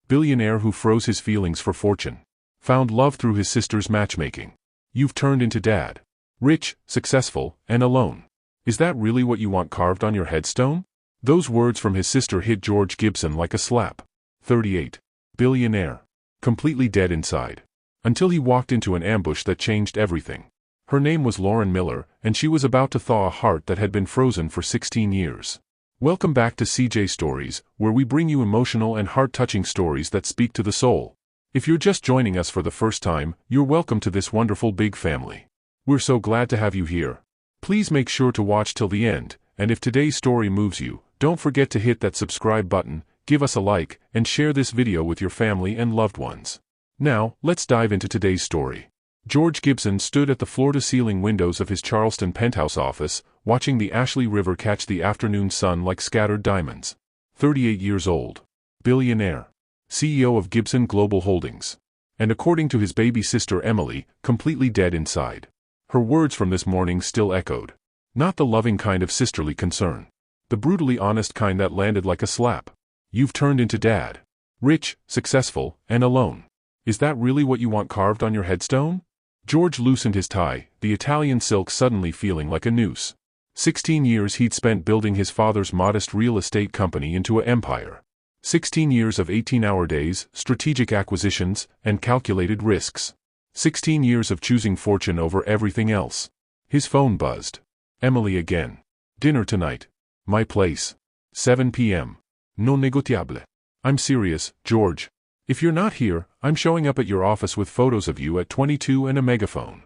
Billionaire who froze his feelings for fortune. Found love through his sister's matchmaking. You've turned into dad. Rich, successful, and alone. Is that really what you want carved on your headstone? Those words from his sister hit George Gibson like a slap. 38. Billionaire. Completely dead inside. Until he walked into an ambush that changed everything. Her name was Lauren Miller, and she was about to thaw a heart that had been frozen for 16 years. Welcome back to CJ Stories, where we bring you emotional and heart-touching stories that speak to the soul. If you're just joining us for the first time, you're welcome to this wonderful big family. We're so glad to have you here. Please make sure to watch till the end, and if today's story moves you, don't forget to hit that subscribe button, give us a like, and share this video with your family and loved ones. Now, let's dive into today's story. George Gibson stood at the floor-to-ceiling windows of his Charleston penthouse office, watching the Ashley River catch the afternoon sun like scattered diamonds. 38 years old. Billionaire. CEO of Gibson Global Holdings. And according to his baby sister Emily, completely dead inside. Her words from this morning still echoed. Not the loving kind of sisterly concern. The brutally honest kind that landed like a slap. You've turned into dad. Rich, successful, and alone. Is that really what you want carved on your headstone? George loosened his tie, the Italian silk suddenly feeling like a noose. 16 years he'd spent building his father's modest real estate company into an empire. 16 years of 18-hour days, strategic acquisitions, and calculated risks. 16 years of choosing fortune over everything else. His phone buzzed. Emily again. Dinner tonight. My place. 7 p.m. Non negotiable. I'm serious, George. If you're not here, I'm showing up at your office with photos of you at 22 and a megaphone.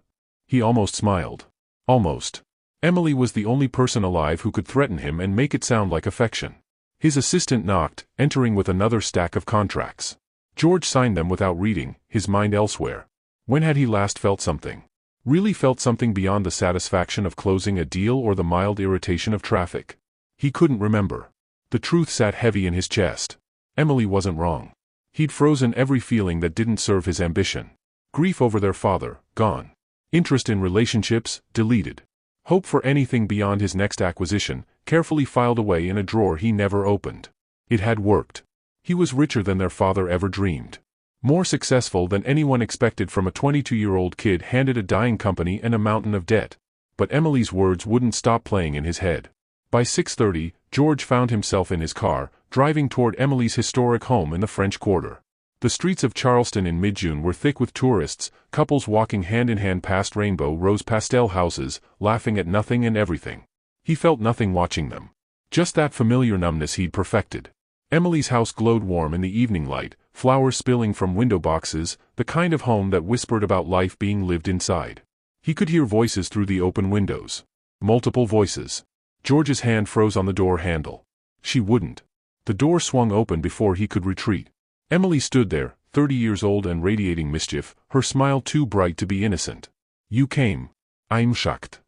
He almost smiled. Almost. Emily was the only person alive who could threaten him and make it sound like affection. His assistant knocked, entering with another stack of contracts. George signed them without reading, his mind elsewhere. When had he last felt something? Really felt something beyond the satisfaction of closing a deal or the mild irritation of traffic? He couldn't remember. The truth sat heavy in his chest. Emily wasn't wrong. He'd frozen every feeling that didn't serve his ambition. Grief over their father, gone. Interest in relationships, deleted. Hope for anything beyond his next acquisition, carefully filed away in a drawer he never opened. It had worked. He was richer than their father ever dreamed. More successful than anyone expected from a 22-year-old kid handed a dying company and a mountain of debt. But Emily's words wouldn't stop playing in his head. By 6:30, George found himself in his car, driving toward Emily's historic home in the French Quarter. The streets of Charleston in mid-June were thick with tourists, couples walking hand-in-hand past rainbow rose pastel houses, laughing at nothing and everything. He felt nothing watching them. Just that familiar numbness he'd perfected. Emily's house glowed warm in the evening light, flowers spilling from window boxes, the kind of home that whispered about life being lived inside. He could hear voices through the open windows. Multiple voices. George's hand froze on the door handle. She wouldn't. The door swung open before he could retreat. Emily stood there, 30 years old and radiating mischief, her smile too bright to be innocent. You came. I'm shocked.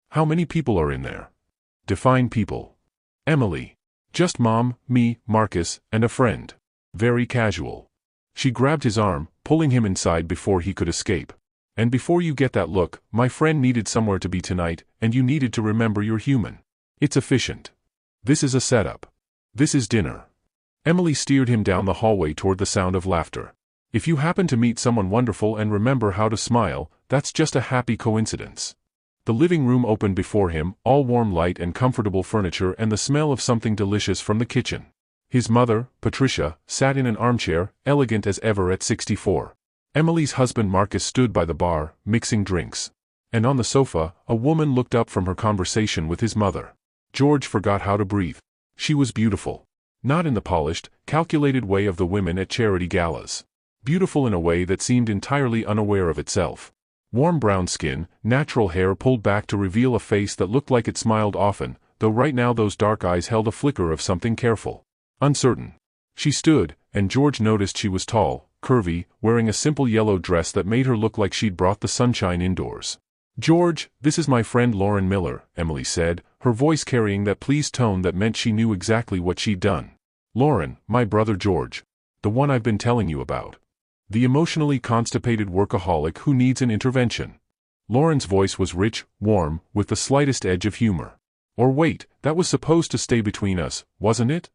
How many people are in there? Define people. Emily. Just Mom, me, Marcus, and a friend. Very casual. She grabbed his arm, pulling him inside before he could escape. And before you get that look, my friend needed somewhere to be tonight, and you needed to remember you're human. It's efficient. This is a setup. This is dinner. Emily steered him down the hallway toward the sound of laughter. If you happen to meet someone wonderful and remember how to smile, that's just a happy coincidence. The living room opened before him, all warm light and comfortable furniture and the smell of something delicious from the kitchen. His mother, Patricia, sat in an armchair, elegant as ever at 64. Emily's husband Marcus stood by the bar, mixing drinks. And on the sofa, a woman looked up from her conversation with his mother. George forgot how to breathe. She was beautiful. Not in the polished, calculated way of the women at charity galas. Beautiful in a way that seemed entirely unaware of itself. Warm brown skin, natural hair pulled back to reveal a face that looked like it smiled often, though right now those dark eyes held a flicker of something careful. Uncertain. She stood, and George noticed she was tall, curvy, wearing a simple yellow dress that made her look like she'd brought the sunshine indoors. George, this is my friend Lauren Miller, Emily said, her voice carrying that pleased tone that meant she knew exactly what she'd done. Lauren, my brother George. The one I've been telling you about. The emotionally constipated workaholic who needs an intervention. Lauren's voice was rich, warm, with the slightest edge of humor. Or wait, that was supposed to stay between us, wasn't it?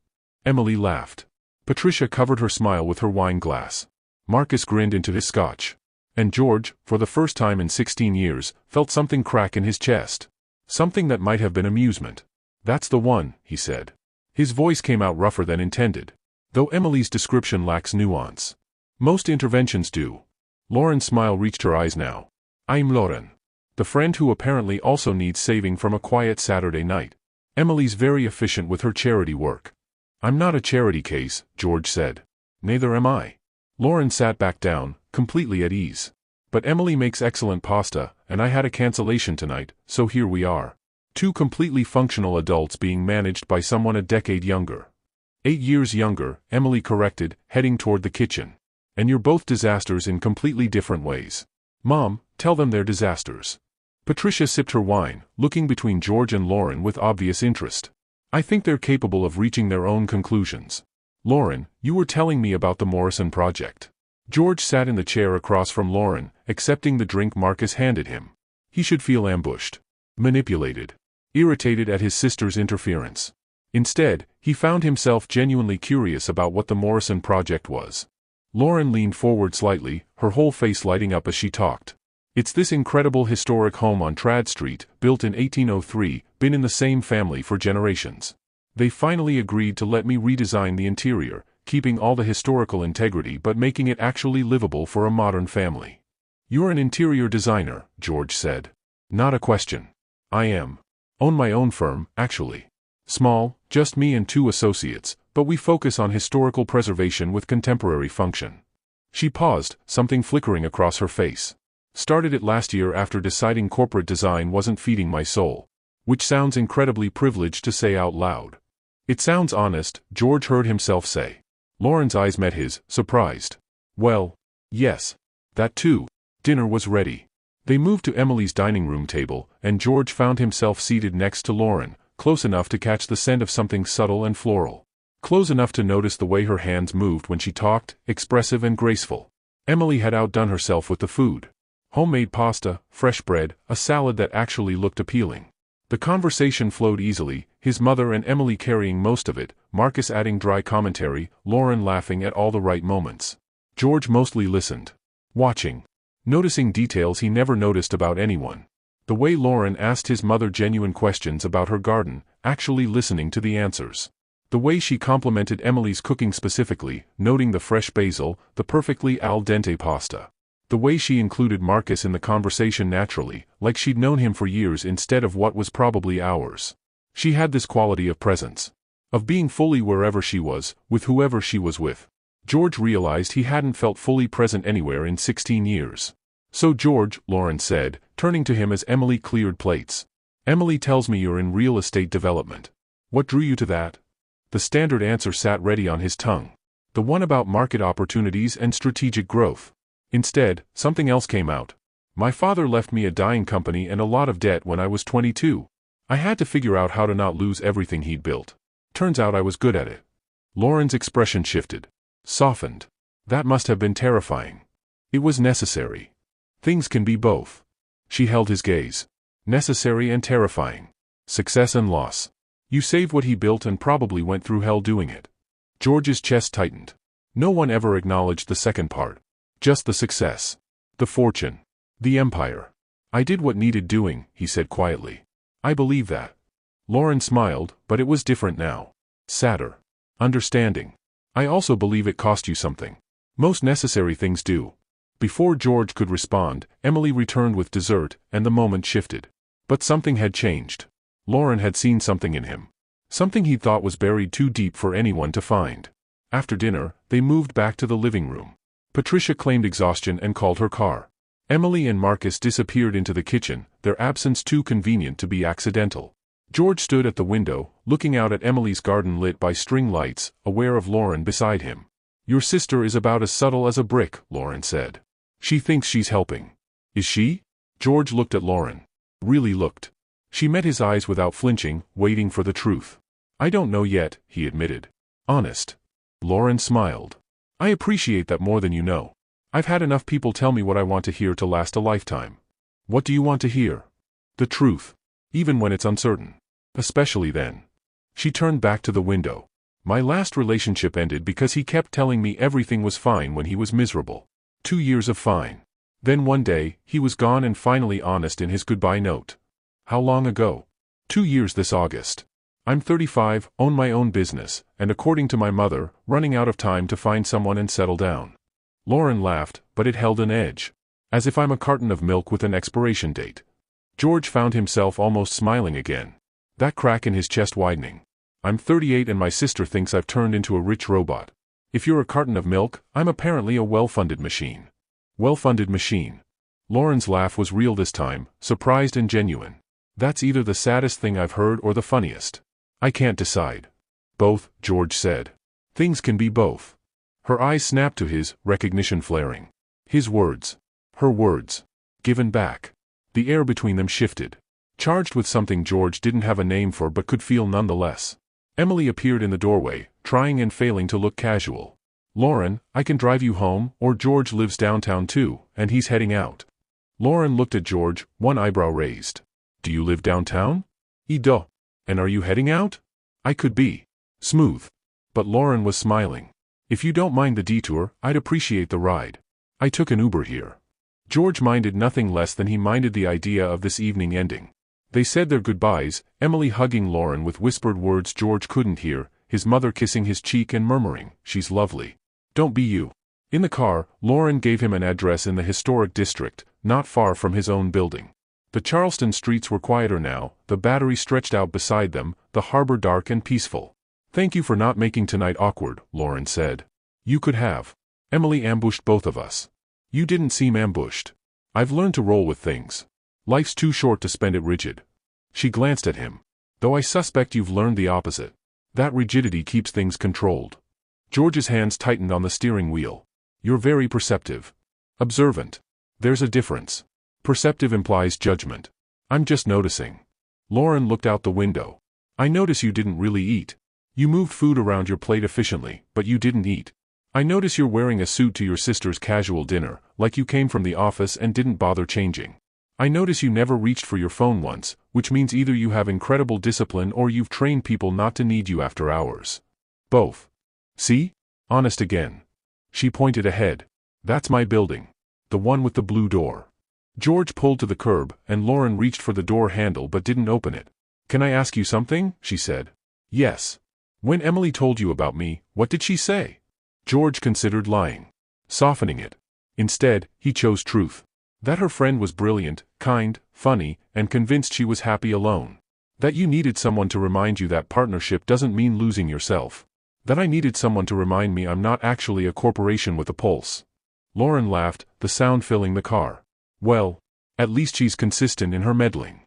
Emily laughed. Patricia covered her smile with her wine glass. Marcus grinned into his scotch. And George, for the first time in 16 years, felt something crack in his chest. Something that might have been amusement. "That's the one," he said. His voice came out rougher than intended. Though Emily's description lacks nuance. Most interventions do. Lauren's smile reached her eyes now. "I'm Lauren. The friend who apparently also needs saving from a quiet Saturday night. Emily's very efficient with her charity work." "I'm not a charity case," George said. "Neither am I." Lauren sat back down, completely at ease. "But Emily makes excellent pasta, and I had a cancellation tonight, so here we are. Two completely functional adults being managed by someone a decade younger." 8 years younger, Emily corrected, heading toward the kitchen. "And you're both disasters in completely different ways. Mom, tell them they're disasters." Patricia sipped her wine, looking between George and Lauren with obvious interest. "I think they're capable of reaching their own conclusions. Lauren, you were telling me about the Morrison project." George sat in the chair across from Lauren, accepting the drink Marcus handed him. He should feel ambushed, manipulated, irritated at his sister's interference. Instead, he found himself genuinely curious about what the Morrison project was. Lauren leaned forward slightly, her whole face lighting up as she talked. "It's this incredible historic home on Trad Street, built in 1803, been in the same family for generations. They finally agreed to let me redesign the interior, keeping all the historical integrity but making it actually livable for a modern family." "You're an interior designer," George said. "Not a question. I am. Own my own firm, actually. Small, just me and 2 associates, but we focus on historical preservation with contemporary function." She paused, something flickering across her face. "Started it last year after deciding corporate design wasn't feeding my soul." Which sounds incredibly privileged to say out loud. "It sounds honest," George heard himself say. Lauren's eyes met his, surprised. "Well, yes. That too." Dinner was ready. They moved to Emily's dining room table, and George found himself seated next to Lauren, close enough to catch the scent of something subtle and floral. Close enough to notice the way her hands moved when she talked, expressive and graceful. Emily had outdone herself with the food. Homemade pasta, fresh bread, a salad that actually looked appealing. The conversation flowed easily, his mother and Emily carrying most of it, Marcus adding dry commentary, Lauren laughing at all the right moments. George mostly listened. Watching. Noticing details he never noticed about anyone. The way Lauren asked his mother genuine questions about her garden, actually listening to the answers. The way she complimented Emily's cooking specifically, noting the fresh basil, the perfectly al dente pasta. The way she included Marcus in the conversation naturally, like she'd known him for years instead of what was probably hours. She had this quality of presence. Of being fully wherever she was, with whoever she was with. George realized he hadn't felt fully present anywhere in 16 years. "So George," Lauren said, turning to him as Emily cleared plates. "Emily tells me you're in real estate development. What drew you to that?" The standard answer sat ready on his tongue. The one about market opportunities and strategic growth. Instead, something else came out. "My father left me a dying company and a lot of debt when I was 22. I had to figure out how to not lose everything he'd built. Turns out I was good at it." Lauren's expression shifted. Softened. "That must have been terrifying." "It was necessary. Things can be both." She held his gaze. "Necessary and terrifying. Success and loss. You saved what he built and probably went through hell doing it." George's chest tightened. No one ever acknowledged the second part. Just the success. The fortune. The empire. "I did what needed doing," he said quietly. "I believe that." Lauren smiled, but it was different now. Sadder. Understanding. "I also believe it cost you something. Most necessary things do." Before George could respond, Emily returned with dessert, and the moment shifted. But something had changed. Lauren had seen something in him. Something he thought was buried too deep for anyone to find. After dinner, they moved back to the living room. Patricia claimed exhaustion and called her car. Emily and Marcus disappeared into the kitchen, their absence too convenient to be accidental. George stood at the window, looking out at Emily's garden lit by string lights, aware of Lauren beside him. "Your sister is about as subtle as a brick," Lauren said. "She thinks she's helping." "Is she?" George looked at Lauren. Really looked. She met his eyes without flinching, waiting for the truth. "I don't know yet," he admitted. "Honest." Lauren smiled. "I appreciate that more than you know. I've had enough people tell me what I want to hear to last a lifetime." "What do you want to hear?" "The truth. Even when it's uncertain. Especially then." She turned back to the window. My last relationship ended because he kept telling me everything was fine when he was miserable. 2 years of fine. Then one day, he was gone and finally honest in his goodbye note. How long ago? 2 years this August. I'm 35, own my own business, and according to my mother, running out of time to find someone and settle down. Lauren laughed, but it held an edge. As if I'm a carton of milk with an expiration date. George found himself almost smiling again. That crack in his chest widening. I'm 38 and my sister thinks I've turned into a rich robot. If you're a carton of milk, I'm apparently a well-funded machine. Well-funded machine. Lauren's laugh was real this time, surprised and genuine. That's either the saddest thing I've heard or the funniest. I can't decide. Both, George said. Things can be both. Her eyes snapped to his, recognition flaring. His words. Her words. Given back. The air between them shifted. Charged with something George didn't have a name for but could feel nonetheless. Emily appeared in the doorway, trying and failing to look casual. Lauren, I can drive you home, or George lives downtown too, and he's heading out. Lauren looked at George, one eyebrow raised. Do you live downtown? I do. And are you heading out? I could be. Smooth. But Lauren was smiling. If you don't mind the detour, I'd appreciate the ride. I took an Uber here. George minded nothing less than he minded the idea of this evening ending. They said their goodbyes, Emily hugging Lauren with whispered words George couldn't hear, his mother kissing his cheek and murmuring, "She's lovely. Don't be you." In the car, Lauren gave him an address in the historic district, not far from his own building. The Charleston streets were quieter now, the Battery stretched out beside them, the harbor dark and peaceful. "Thank you for not making tonight awkward," Lauren said. "You could have. Emily ambushed both of us." "You didn't seem ambushed. I've learned to roll with things. Life's too short to spend it rigid." She glanced at him. "Though I suspect you've learned the opposite. That rigidity keeps things controlled." George's hands tightened on the steering wheel. "You're very perceptive. Observant. There's a difference. Perceptive implies judgment. I'm just noticing." Lauren looked out the window. "I notice you didn't really eat. You moved food around your plate efficiently, but you didn't eat. I notice you're wearing a suit to your sister's casual dinner, like you came from the office and didn't bother changing. I notice you never reached for your phone once, which means either you have incredible discipline or you've trained people not to need you after hours. Both. See? Honest again." She pointed ahead. "That's my building. The one with the blue door." George pulled to the curb, and Lauren reached for the door handle but didn't open it. "Can I ask you something?" she said. "Yes. When Emily told you about me, what did she say?" George considered lying. Softening it. Instead, he chose truth. That her friend was brilliant, kind, funny, and convinced she was happy alone. That you needed someone to remind you that partnership doesn't mean losing yourself. That I needed someone to remind me I'm not actually a corporation with a pulse. Lauren laughed, the sound filling the car. "Well, at least she's consistent in her meddling.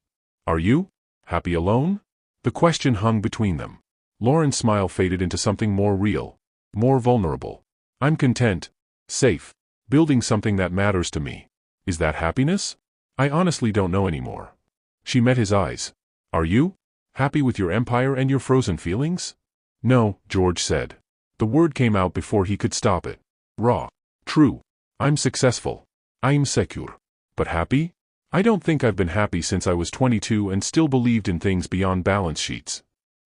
Are you? Happy alone?" The question hung between them. Lauren's smile faded into something more real. More vulnerable. "I'm content. Safe. Building something that matters to me. Is that happiness? I honestly don't know anymore." She met his eyes. "Are you? Happy with your empire and your frozen feelings?" "No," George said. The word came out before he could stop it. Raw. True. I'm successful. I'm secure. But happy? I don't think I've been happy since I was 22 and still believed in things beyond balance sheets."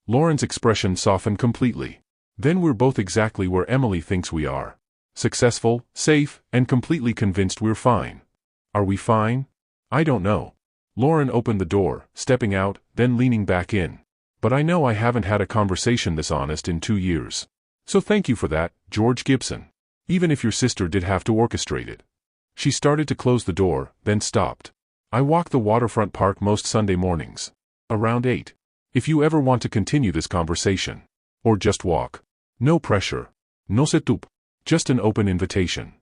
Lauren's expression softened completely. "Then we're both exactly where Emily thinks we are. Successful, safe, and completely convinced we're fine. Are we fine? I don't know." Lauren opened the door, stepping out, then leaning back in. "But I know I haven't had a conversation this honest in 2 years. So thank you for that, George Gibson. Even if your sister did have to orchestrate it." She started to close the door, then stopped. "I walk the waterfront park most Sunday mornings. Around 8. If you ever want to continue this conversation. Or just walk. No pressure. No setup. Just an open invitation."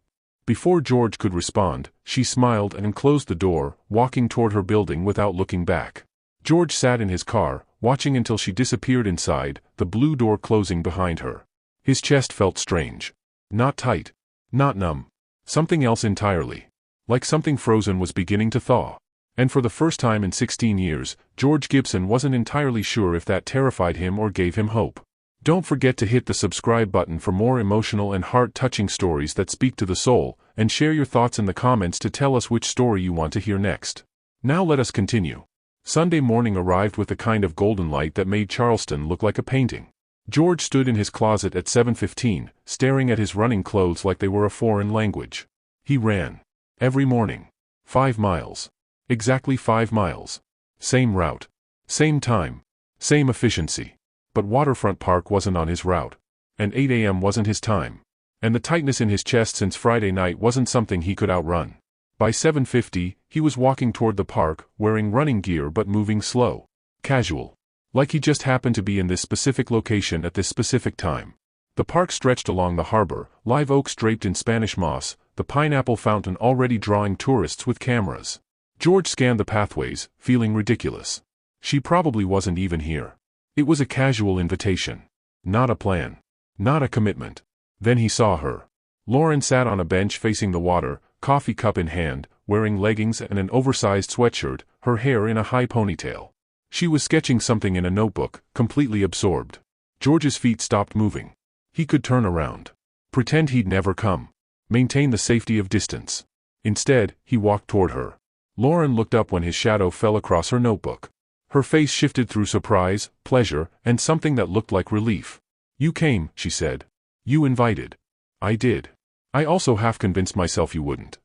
Before George could respond, she smiled and closed the door, walking toward her building without looking back. George sat in his car, watching until she disappeared inside, the blue door closing behind her. His chest felt strange. Not tight. Not numb. Something else entirely. Like something frozen was beginning to thaw. And for the first time in 16 years, George Gibson wasn't entirely sure if that terrified him or gave him hope. Don't forget to hit the subscribe button for more emotional and heart-touching stories that speak to the soul, and share your thoughts in the comments to tell us which story you want to hear next. Now let us continue. Sunday morning arrived with the kind of golden light that made Charleston look like a painting. George stood in his closet at 7:15, staring at his running clothes like they were a foreign language. He ran. Every morning. 5 miles. Exactly 5 miles. Same route. Same time. Same efficiency. But Waterfront Park wasn't on his route. And 8 a.m. wasn't his time. And the tightness in his chest since Friday night wasn't something he could outrun. By 7:50, he was walking toward the park, wearing running gear but moving slow. Casual. Like he just happened to be in this specific location at this specific time. The park stretched along the harbor, live oaks draped in Spanish moss, the pineapple fountain already drawing tourists with cameras. George scanned the pathways, feeling ridiculous. She probably wasn't even here. It was a casual invitation. Not a plan. Not a commitment. Then he saw her. Lauren sat on a bench facing the water, coffee cup in hand, wearing leggings and an oversized sweatshirt, her hair in a high ponytail. She was sketching something in a notebook, completely absorbed. George's feet stopped moving. He could turn around. Pretend he'd never come. Maintain the safety of distance. Instead, he walked toward her. Lauren looked up when his shadow fell across her notebook. Her face shifted through surprise, pleasure, and something that looked like relief. "You came," she said. "You invited." "I did. I also half convinced myself you wouldn't."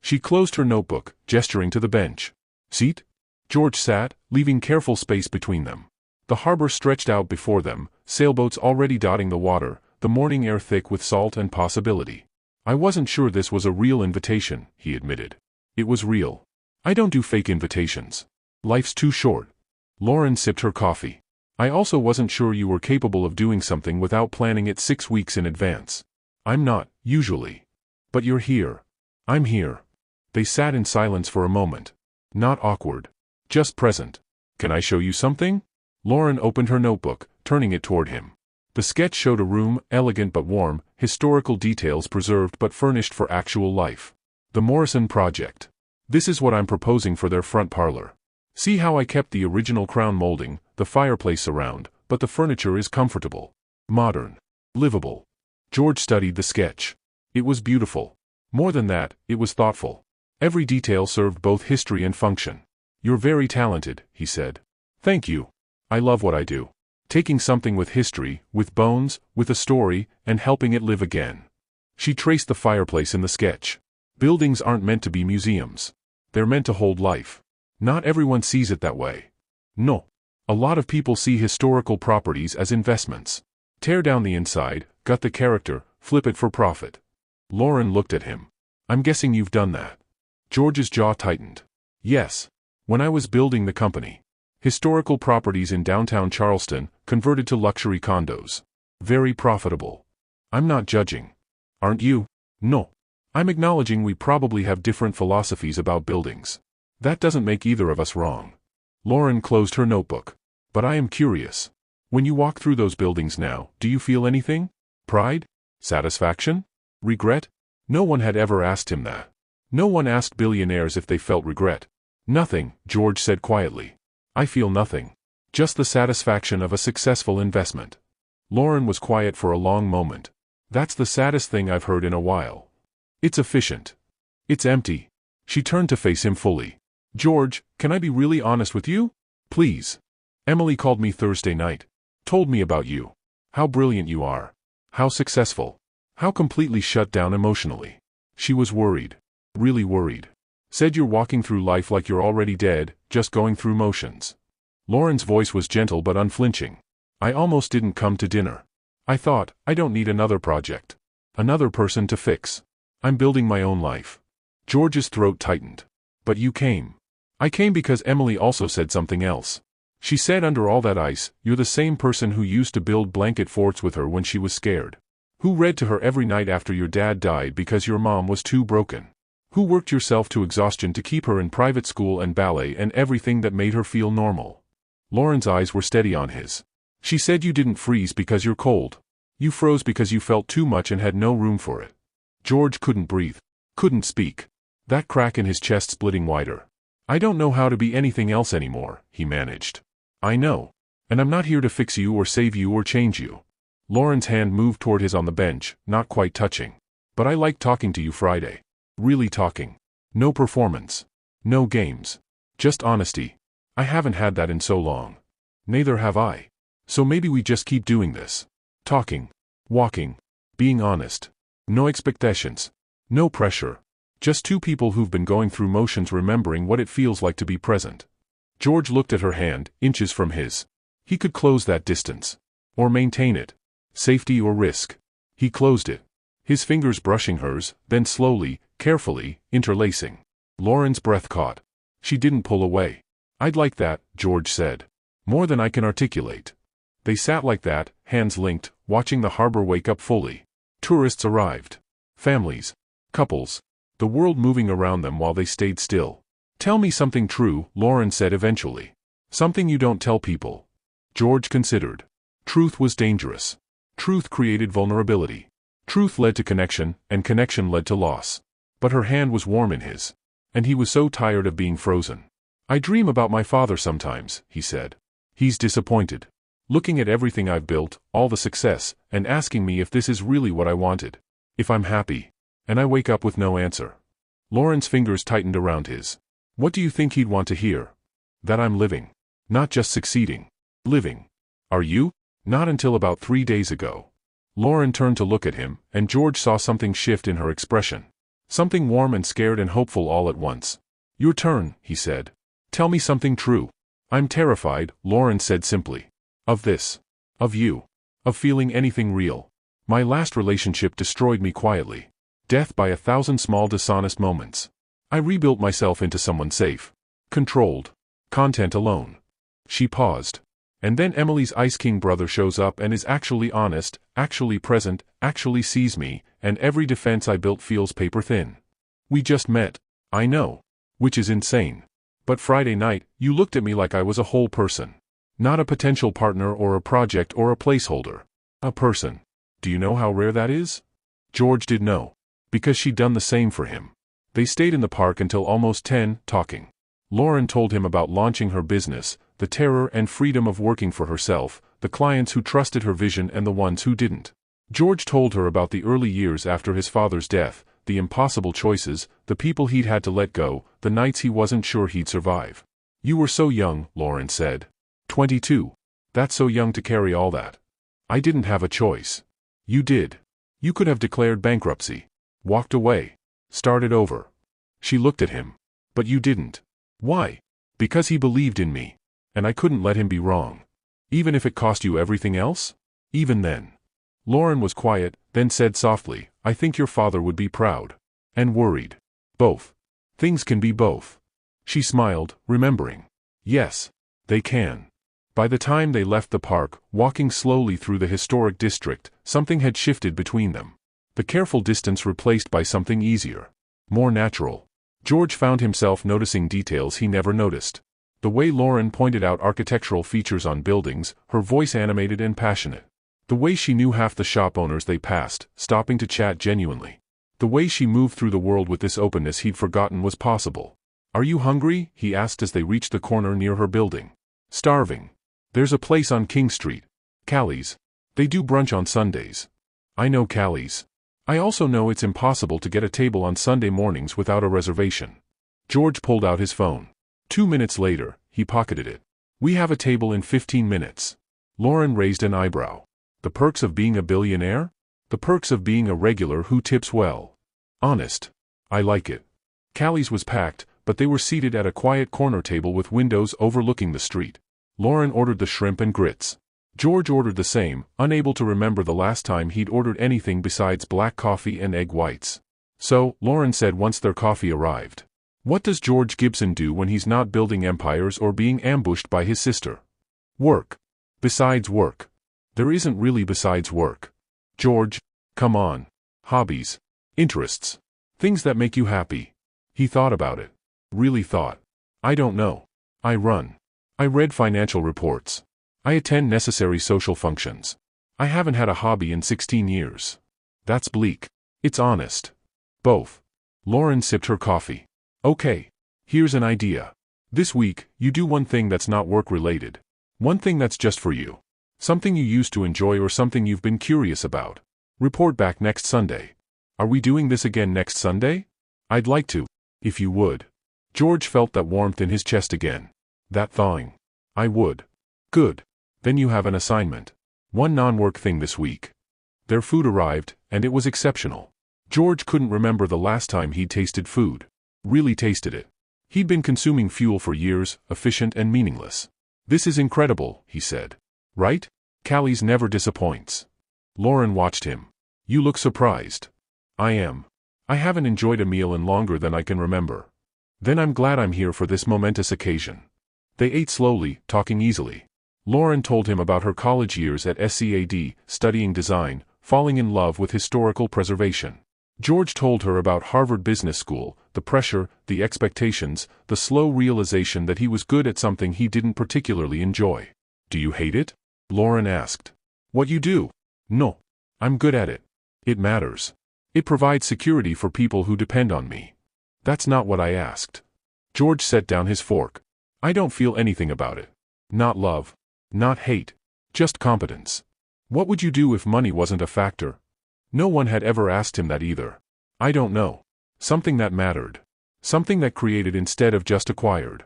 She closed her notebook, gesturing to the bench. "Seat?" George sat, leaving careful space between them. The harbor stretched out before them, sailboats already dotting the water, the morning air thick with salt and possibility. "I wasn't sure this was a real invitation," he admitted. "It was real. I don't do fake invitations. Life's too short." Lauren sipped her coffee. "I also wasn't sure you were capable of doing something without planning it 6 weeks in advance. I'm not, usually. But you're here. I'm here." They sat in silence for a moment. Not awkward. Just present. "Can I show you something?" Lauren opened her notebook, turning it toward him. The sketch showed a room, elegant but warm, historical details preserved but furnished for actual life. "The Morrison Project. This is what I'm proposing for their front parlor. See how I kept the original crown molding, the fireplace around, but the furniture is comfortable. Modern. Livable." George studied the sketch. It was beautiful. More than that, it was thoughtful. Every detail served both history and function. "You're very talented," he said. "Thank you. I love what I do. Taking something with history, with bones, with a story, and helping it live again." She traced the fireplace in the sketch. Buildings aren't meant to be museums. They're meant to hold life. Not everyone sees it that way. No. A lot of people see historical properties as investments. Tear down the inside, gut the character, flip it for profit. Lauren looked at him. "I'm guessing you've done that." George's jaw tightened. "Yes. When I was building the company. Historical properties in downtown Charleston, converted to luxury condos. Very profitable. I'm not judging. Aren't you?" "No. I'm acknowledging we probably have different philosophies about buildings. That doesn't make either of us wrong." Lauren closed her notebook. "But I am curious. When you walk through those buildings now, do you feel anything? Pride? Satisfaction? Regret?" No one had ever asked him that. No one asked billionaires if they felt regret. "Nothing," George said quietly. "I feel nothing. Just the satisfaction of a successful investment." Lauren was quiet for a long moment. "That's the saddest thing I've heard in a while. It's efficient. It's empty." She turned to face him fully. "George, can I be really honest with you? Please. Emily called me Thursday night. Told me about you. How brilliant you are. How successful. How completely shut down emotionally. She was worried. Really worried. Said you're walking through life like you're already dead, just going through motions." Lauren's voice was gentle but unflinching. "I almost didn't come to dinner. I thought, I don't need another project. Another person to fix. I'm building my own life." George's throat tightened. "But you came." "I came because Emily also said something else. She said under all that ice, you're the same person who used to build blanket forts with her when she was scared. Who read to her every night after your dad died because your mom was too broken. Who worked yourself to exhaustion to keep her in private school and ballet and everything that made her feel normal." Lauren's eyes were steady on his. "She said you didn't freeze because you're cold. You froze because you felt too much and had no room for it." George couldn't breathe. Couldn't speak. That crack in his chest splitting wider. "I don't know how to be anything else anymore," he managed. "I know. And I'm not here to fix you or save you or change you." Lauren's hand moved toward his on the bench, not quite touching. "But I liked talking to you Friday. Really talking. No performance. No games. Just honesty. I haven't had that in so long." "Neither have I." So maybe we just keep doing this. Talking. Walking. Being honest. No expectations. No pressure. Just two people who've been going through motions, remembering what it feels like to be present. George looked at her hand, inches from his. He could close that distance. Or maintain it. Safety or risk. He closed it. His fingers brushing hers, then slowly, carefully, interlacing. Lauren's breath caught. She didn't pull away. I'd like that, George said. More than I can articulate. They sat like that, hands linked, watching the harbor wake up fully. Tourists arrived. Families. Couples. The world moving around them while they stayed still. Tell me something true, Lauren said eventually. Something you don't tell people. George considered. Truth was dangerous. Truth created vulnerability. Truth led to connection, and connection led to loss. But her hand was warm in his. And he was so tired of being frozen. I dream about my father sometimes, he said. He's disappointed. Looking at everything I've built, all the success, and asking me if this is really what I wanted. If I'm happy. And I wake up with no answer. Lauren's fingers tightened around his. What do you think he'd want to hear? That I'm living. Not just succeeding. Living. Are you? Not until about 3 days ago. Lauren turned to look at him, and George saw something shift in her expression. Something warm and scared and hopeful all at once. Your turn, he said. Tell me something true. I'm terrified, Lauren said simply. Of this. Of you. Of feeling anything real. My last relationship destroyed me quietly. Death by 1,000 small dishonest moments. I rebuilt myself into someone safe. Controlled. Content alone. She paused. And then Emily's Ice King brother shows up and is actually honest, actually present, actually sees me, and every defense I built feels paper thin. We just met. I know. Which is insane. But Friday night, you looked at me like I was a whole person. Not a potential partner or a project or a placeholder. A person. Do you know how rare that is? George did know. Because she'd done the same for him. They stayed in the park until almost 10, talking. Lauren told him about launching her business, the terror and freedom of working for herself, the clients who trusted her vision and the ones who didn't. George told her about the early years after his father's death, the impossible choices, the people he'd had to let go, the nights he wasn't sure he'd survive. You were so young, Lauren said. 22. That's so young to carry all that. I didn't have a choice. You did. You could have declared bankruptcy. Walked away. Started over. She looked at him. But you didn't. Why? Because he believed in me. And I couldn't let him be wrong. Even if it cost you everything else? Even then. Lauren was quiet, then said softly, I think your father would be proud. And worried. Both. Things can be both. She smiled, remembering. Yes. They can. By the time they left the park, walking slowly through the historic district, something had shifted between them. The careful distance replaced by something easier. More natural. George found himself noticing details he never noticed. The way Lauren pointed out architectural features on buildings, her voice animated and passionate. The way she knew half the shop owners they passed, stopping to chat genuinely. The way she moved through the world with this openness he'd forgotten was possible. Are you hungry? He asked as they reached the corner near her building. Starving. There's a place on King Street. Callie's. They do brunch on Sundays. I know Callie's. I also know it's impossible to get a table on Sunday mornings without a reservation. George pulled out his phone. 2 minutes later, he pocketed it. We have a table in 15 minutes. Lauren raised an eyebrow. The perks of being a billionaire? The perks of being a regular who tips well. Honest. I like it. Callie's was packed, but they were seated at a quiet corner table with windows overlooking the street. Lauren ordered the shrimp and grits. George ordered the same, unable to remember the last time he'd ordered anything besides black coffee and egg whites. So, Lauren said once their coffee arrived. What does George Gibson do when he's not building empires or being ambushed by his sister? Work. Besides work. There isn't really besides work. George, come on. Hobbies. Interests. Things that make you happy. He thought about it. Really thought. I don't know. I run. I read financial reports. I attend necessary social functions. I haven't had a hobby in 16 years. That's bleak. It's honest. Both. Lauren sipped her coffee. Okay. Here's an idea. This week, you do one thing that's not work-related. One thing that's just for you. Something you used to enjoy or something you've been curious about. Report back next Sunday. Are we doing this again next Sunday? I'd like to. If you would. George felt that warmth in his chest again. That thawing. I would. Good. Then you have an assignment. One non-work thing this week. Their food arrived, and it was exceptional. George couldn't remember the last time he'd tasted food. Really tasted it. He'd been consuming fuel for years, efficient and meaningless. This is incredible, he said. Right? Callie's never disappoints. Lauren watched him. You look surprised. I am. I haven't enjoyed a meal in longer than I can remember. Then I'm glad I'm here for this momentous occasion. They ate slowly, talking easily. Lauren told him about her college years at SCAD, studying design, falling in love with historical preservation. George told her about Harvard Business School, the pressure, the expectations, the slow realization that he was good at something he didn't particularly enjoy. Do you hate it? Lauren asked. What you do? No. I'm good at it. It matters. It provides security for people who depend on me. That's not what I asked. George set down his fork. I don't feel anything about it. Not love. Not hate. Just competence. What would you do if money wasn't a factor? No one had ever asked him that either. I don't know. Something that mattered. Something that created instead of just acquired.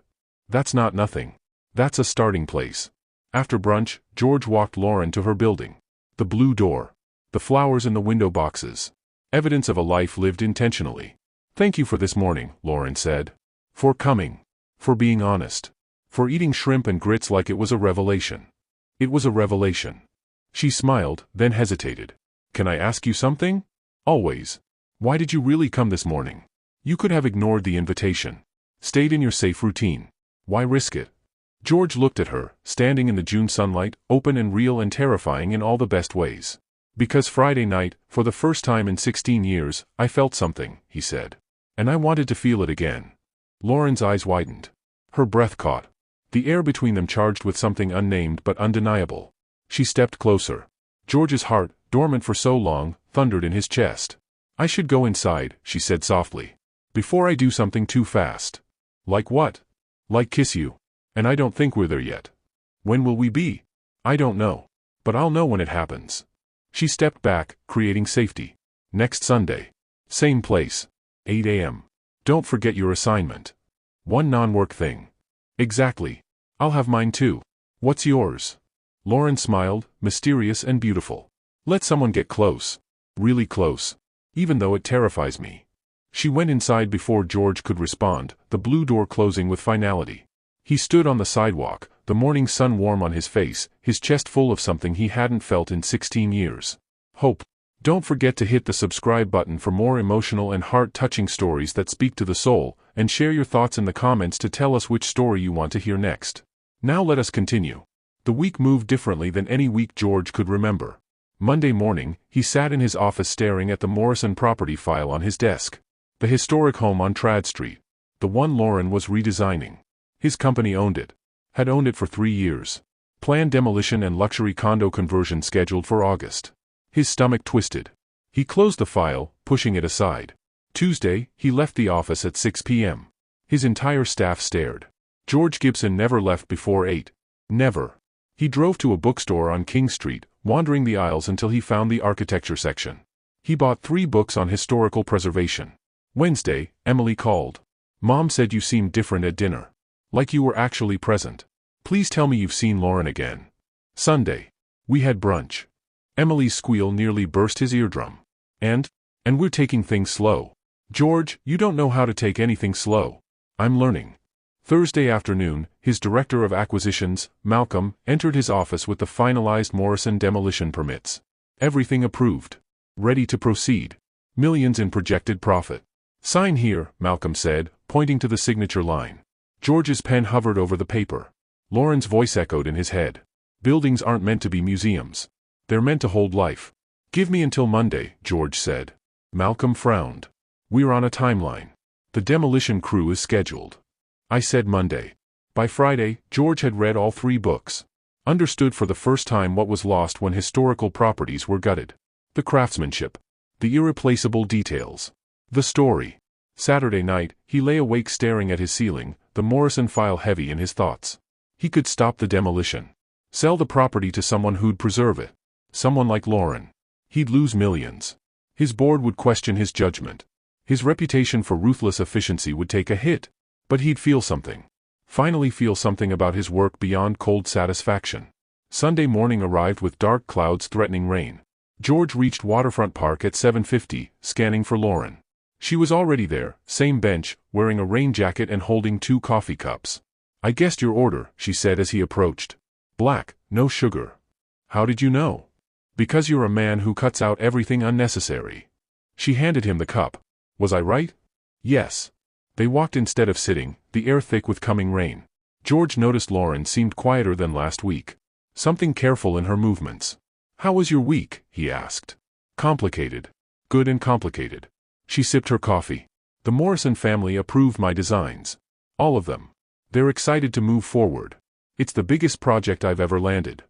That's not nothing. That's a starting place. After brunch, George walked Lauren to her building. The blue door. The flowers in the window boxes. Evidence of a life lived intentionally. Thank you for this morning, Lauren said. For coming. For being honest. For eating shrimp and grits like it was a revelation. It was a revelation. She smiled, then hesitated. Can I ask you something? Always. Why did you really come this morning? You could have ignored the invitation. Stayed in your safe routine. Why risk it? George looked at her, standing in the June sunlight, open and real and terrifying in all the best ways. Because Friday night, for the first time in 16 years, I felt something, he said. And I wanted to feel it again. Lauren's eyes widened. Her breath caught. The air between them charged with something unnamed but undeniable. She stepped closer. George's heart, dormant for so long, thundered in his chest. I should go inside, she said softly. Before I do something too fast. Like what? Like kiss you. And I don't think we're there yet. When will we be? I don't know. But I'll know when it happens. She stepped back, creating safety. Next Sunday. Same place. 8 a.m. Don't forget your assignment. One non-work thing. Exactly. I'll have mine too. What's yours? Lauren smiled, mysterious and beautiful. Let someone get close. Really close. Even though it terrifies me. She went inside before George could respond, the blue door closing with finality. He stood on the sidewalk, the morning sun warm on his face, his chest full of something he hadn't felt in 16 years. Hope. Don't forget to hit the subscribe button for more emotional and heart-touching stories that speak to the soul, and share your thoughts in the comments to tell us which story you want to hear next. Now let us continue. The week moved differently than any week George could remember. Monday morning, he sat in his office staring at the Morrison property file on his desk. The historic home on Trad Street. The one Lauren was redesigning. His company owned it. Had owned it for 3 years. Planned demolition and luxury condo conversion scheduled for August. His stomach twisted. He closed the file, pushing it aside. Tuesday, he left the office at 6 p.m. His entire staff stared. George Gibson never left before 8. Never. He drove to a bookstore on King Street, wandering the aisles until he found the architecture section. He bought 3 books on historical preservation. Wednesday, Emily called. Mom said you seemed different at dinner. Like you were actually present. Please tell me you've seen Lauren again. Sunday. We had brunch. Emily's squeal nearly burst his eardrum. And we're taking things slow. George, you don't know how to take anything slow. I'm learning. Thursday afternoon, his director of acquisitions, Malcolm, entered his office with the finalized Morrison demolition permits. Everything approved. Ready to proceed. Millions in projected profit. Sign here, Malcolm said, pointing to the signature line. George's pen hovered over the paper. Lauren's voice echoed in his head. Buildings aren't meant to be museums. They're meant to hold life. Give me until Monday, George said. Malcolm frowned. We're on a timeline. The demolition crew is scheduled. I said Monday. By Friday, George had read all 3 books. Understood for the first time what was lost when historical properties were gutted. The craftsmanship. The irreplaceable details. The story. Saturday night, he lay awake staring at his ceiling, the Morrison file heavy in his thoughts. He could stop the demolition. Sell the property to someone who'd preserve it. Someone like Lauren. He'd lose millions. His board would question his judgment. His reputation for ruthless efficiency would take a hit. But he'd feel something. Finally feel something about his work beyond cold satisfaction. Sunday morning arrived with dark clouds threatening rain. George reached Waterfront Park at 7:50, scanning for Lauren. She was already there, same bench, wearing a rain jacket and holding 2 coffee cups. "I guessed your order," she said as he approached. "Black, no sugar." "How did you know?" "Because you're a man who cuts out everything unnecessary." She handed him the cup. "Was I right?" "Yes." They walked instead of sitting, the air thick with coming rain. George noticed Lauren seemed quieter than last week. Something careful in her movements. "How was your week?" he asked. "Complicated. Good and complicated." She sipped her coffee. "The Morrison family approved my designs. All of them. They're excited to move forward. It's the biggest project I've ever landed."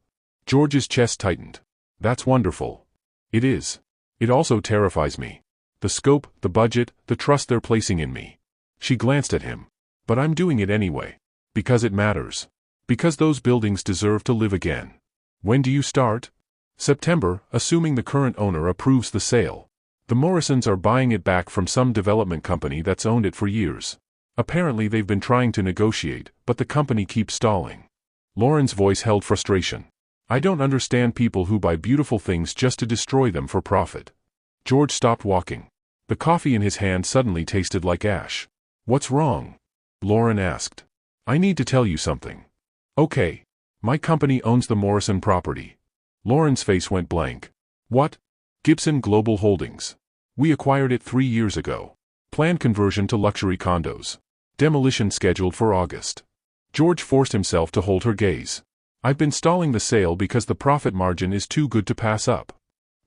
George's chest tightened. "That's wonderful." "It is. It also terrifies me. The scope, the budget, the trust they're placing in me." She glanced at him. "But I'm doing it anyway. Because it matters. Because those buildings deserve to live again." "When do you start?" "September, assuming the current owner approves the sale. The Morrisons are buying it back from some development company that's owned it for years. Apparently they've been trying to negotiate, but the company keeps stalling." Lauren's voice held frustration. "I don't understand people who buy beautiful things just to destroy them for profit." George stopped walking. The coffee in his hand suddenly tasted like ash. "What's wrong?" Lauren asked. "I need to tell you something." "Okay. My company owns the Morrison property." Lauren's face went blank. "What?" "Gibson Global Holdings. We acquired it 3 years ago. Planned conversion to luxury condos. Demolition scheduled for August." George forced himself to hold her gaze. "I've been stalling the sale because the profit margin is too good to pass up."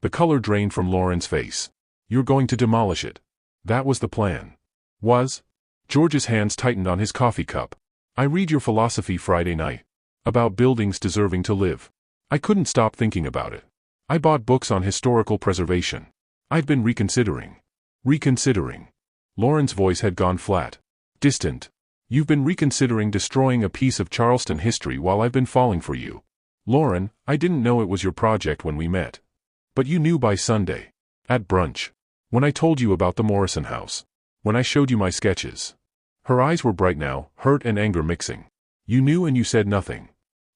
The color drained from Lauren's face. "You're going to demolish it." "That was the plan." "Was?" George's hands tightened on his coffee cup. "I read your philosophy Friday night. About buildings deserving to live. I couldn't stop thinking about it. I bought books on historical preservation. I've been reconsidering." "Reconsidering?" Lauren's voice had gone flat. Distant. "You've been reconsidering destroying a piece of Charleston history while I've been falling for you." "Lauren, I didn't know it was your project when we met." "But you knew by Sunday. At brunch. When I told you about the Morrison house. When I showed you my sketches." Her eyes were bright now, hurt and anger mixing. "You knew and you said nothing."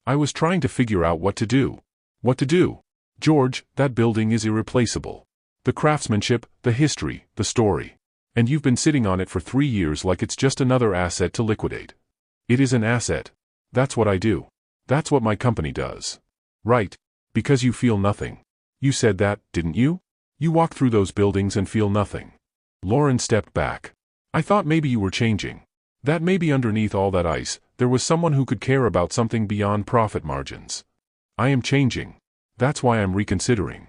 "I was trying to figure out what to do." "What to do?" "George, that building is irreplaceable. The craftsmanship, the history, the story. And you've been sitting on it for 3 years like it's just another asset to liquidate." "It is an asset. That's what I do. That's what my company does." "Right. Because you feel nothing. You said that, didn't you? You walk through those buildings and feel nothing." Lauren stepped back. "I thought maybe you were changing. That maybe underneath all that ice, there was someone who could care about something beyond profit margins." "I am changing. That's why I'm reconsidering."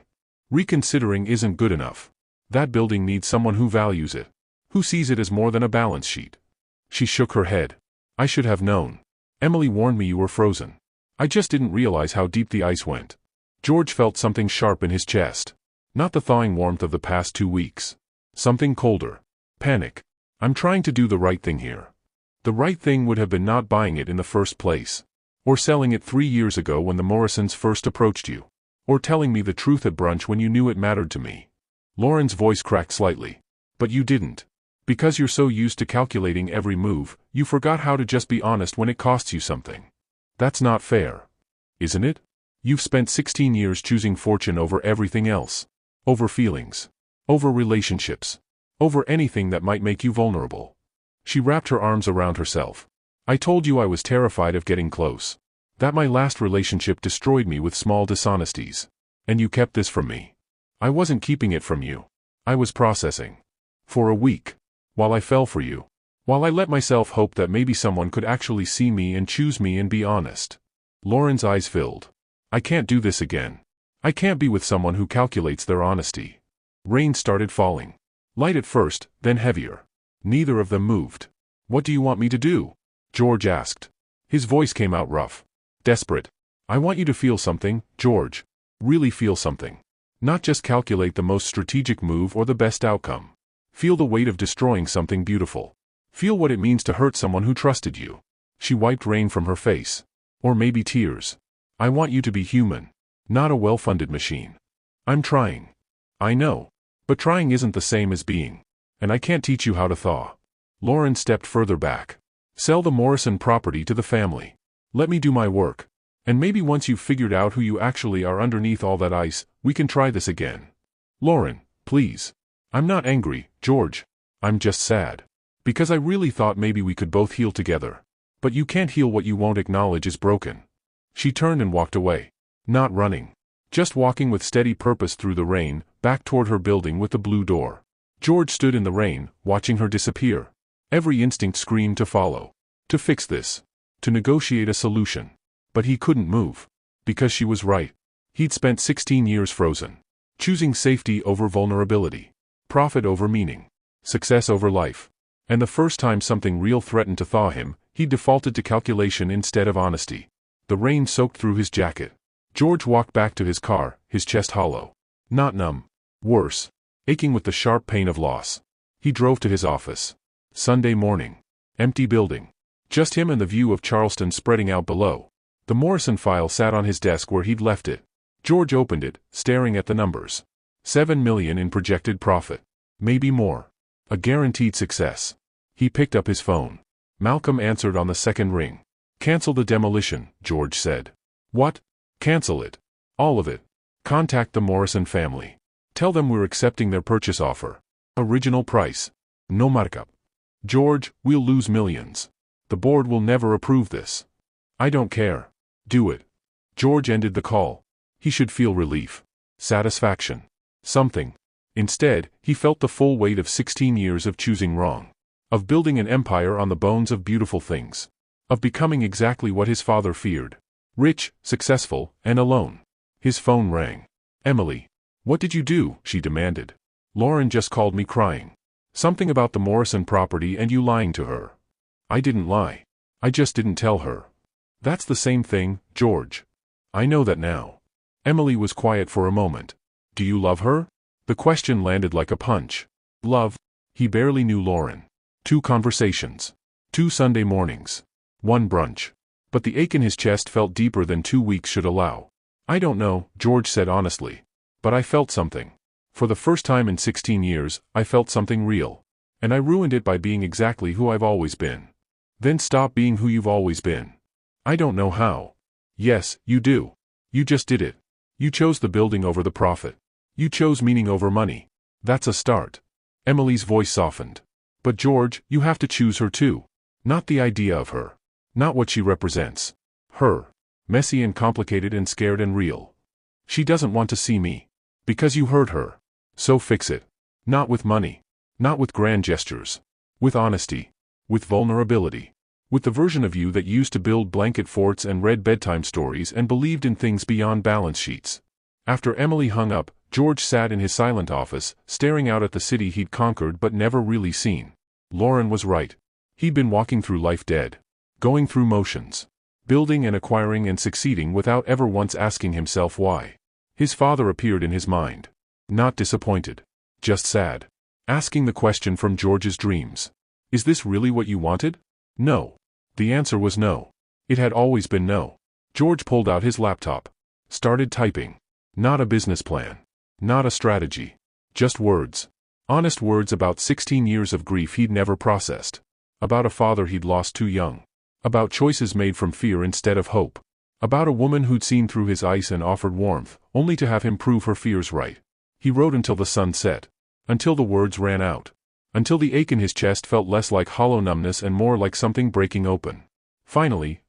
"Reconsidering isn't good enough. That building needs someone who values it. Who sees it as more than a balance sheet." She shook her head. "I should have known. Emily warned me you were frozen. I just didn't realize how deep the ice went." George felt something sharp in his chest. Not the thawing warmth of the past 2 weeks. Something colder. Panic. "I'm trying to do the right thing here." The right thing would have been not buying it in the first place. Or selling it 3 years ago when the Morrisons first approached you. Or telling me the truth at brunch when you knew it mattered to me. Lauren's voice cracked slightly. "But you didn't. Because you're so used to calculating every move, you forgot how to just be honest when it costs you something. That's not fair. Isn't it? You've spent 16 years choosing fortune over everything else. Over feelings. Over relationships. Over anything that might make you vulnerable." She wrapped her arms around herself. "I told you I was terrified of getting close. That my last relationship destroyed me with small dishonesties. And you kept this from me." "I wasn't keeping it from you. I was processing. For a week. While I fell for you. While I let myself hope that maybe someone could actually see me and choose me and be honest." Lauren's eyes filled. "I can't do this again. I can't be with someone who calculates their honesty." Rain started falling. Light at first, then heavier. Neither of them moved. "What do you want me to do?" George asked. His voice came out rough. Desperate. "I want you to feel something, George. Really feel something. Not just calculate the most strategic move or the best outcome. Feel the weight of destroying something beautiful. Feel what it means to hurt someone who trusted you." She wiped rain from her face. "Or maybe tears. I want you to be human. Not a well-funded machine." "I'm trying." "I know. But trying isn't the same as being. And I can't teach you how to thaw." Lauren stepped further back. "Sell the Morrison property to the family. Let me do my work. And maybe once you've figured out who you actually are underneath all that ice, we can try this again. Lauren, please. I'm not angry, George. I'm just sad. Because I really thought maybe we could both heal together. But you can't heal what you won't acknowledge is broken. She turned and walked away. Not running. Just walking with steady purpose through the rain, back toward her building with the blue door. George stood in the rain, watching her disappear. Every instinct screamed to follow. To fix this. To negotiate a solution. But he couldn't move. Because she was right. He'd spent 16 years frozen. Choosing safety over vulnerability. Profit over meaning. Success over life. And the first time something real threatened to thaw him, he defaulted to calculation instead of honesty. The rain soaked through his jacket. George walked back to his car, his chest hollow. Not numb. Worse. Aching with the sharp pain of loss. He drove to his office. Sunday morning. Empty building. Just him and the view of Charleston spreading out below. The Morrison file sat on his desk where he'd left it. George opened it, staring at the numbers. $7 million in projected profit. Maybe more. A guaranteed success. He picked up his phone. Malcolm answered on the second ring. Cancel the demolition, George said. What? Cancel it. All of it. Contact the Morrison family. Tell them we're accepting their purchase offer. Original price. No markup. George, we'll lose millions. The board will never approve this. I don't care. Do it. George ended the call. He should feel relief. Satisfaction. Something. Instead, he felt the full weight of 16 years of choosing wrong. Of building an empire on the bones of beautiful things. Of becoming exactly what his father feared. Rich, successful, and alone. His phone rang. Emily. What did you do? She demanded. Lauren just called me crying. Something about the Morrison property and you lying to her. I didn't lie. I just didn't tell her. That's the same thing, George. I know that now. Emily was quiet for a moment. Do you love her? The question landed like a punch. Love? He barely knew Lauren. 2 conversations. 2 Sunday mornings. 1 brunch. But the ache in his chest felt deeper than 2 weeks should allow. I don't know, George said honestly. But I felt something. For the first time in 16 years, I felt something real. And I ruined it by being exactly who I've always been. Then stop being who you've always been. I don't know how. Yes, you do. You just did it. You chose the building over the profit. You chose meaning over money. That's a start. Emily's voice softened. But George, you have to choose her too. Not the idea of her. Not what she represents. Her. Messy and complicated and scared and real. She doesn't want to see me. Because you hurt her. So fix it. Not with money. Not with grand gestures. With honesty. With vulnerability. With the version of you that used to build blanket forts and read bedtime stories and believed in things beyond balance sheets. After Emily hung up, George sat in his silent office, staring out at the city he'd conquered but never really seen. Lauren was right. He'd been walking through life dead. Going through motions. Building and acquiring and succeeding without ever once asking himself why. His father appeared in his mind. Not disappointed. Just sad. Asking the question from George's dreams. Is this really what you wanted? No. The answer was no. It had always been no. George pulled out his laptop. Started typing. Not a business plan. Not a strategy. Just words. Honest words about 16 years of grief he'd never processed. About a father he'd lost too young. About choices made from fear instead of hope. About a woman who'd seen through his ice and offered warmth, only to have him prove her fears right. He wrote until the sun set. Until the words ran out. Until the ache in his chest felt less like hollow numbness and more like something breaking open. Finally,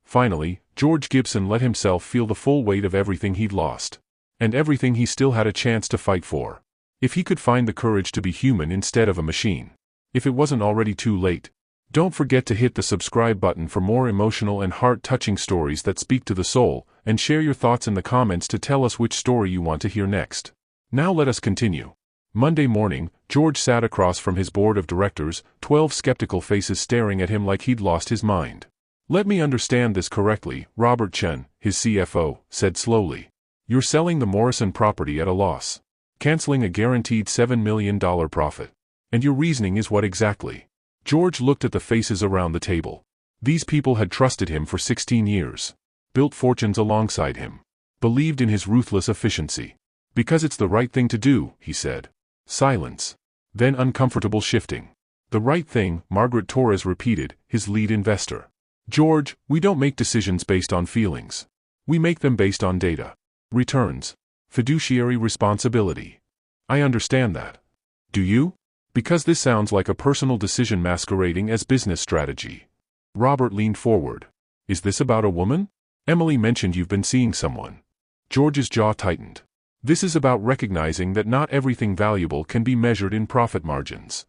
George Gibson let himself feel the full weight of everything he'd lost. And everything he still had a chance to fight for. If he could find the courage to be human instead of a machine. If it wasn't already too late. Don't forget to hit the subscribe button for more emotional and heart-touching stories that speak to the soul, and share your thoughts in the comments to tell us which story you want to hear next. Now let us continue. Monday morning, George sat across from his board of directors, 12 skeptical faces staring at him like he'd lost his mind. Let me understand this correctly, Robert Chen, his CFO, said slowly. You're selling the Morrison property at a loss. Canceling a guaranteed $7 million profit. And your reasoning is what exactly? George looked at the faces around the table. These people had trusted him for 16 years. Built fortunes alongside him. Believed in his ruthless efficiency. Because it's the right thing to do, he said. Silence. Then uncomfortable shifting. The right thing, Margaret Torres repeated, his lead investor. George, we don't make decisions based on feelings. We make them based on data, returns, fiduciary responsibility. I understand that. Do you? Because this sounds like a personal decision masquerading as business strategy. Robert leaned forward. Is this about a woman? Emily mentioned you've been seeing someone. George's jaw tightened. This is about recognizing that not everything valuable can be measured in profit margins.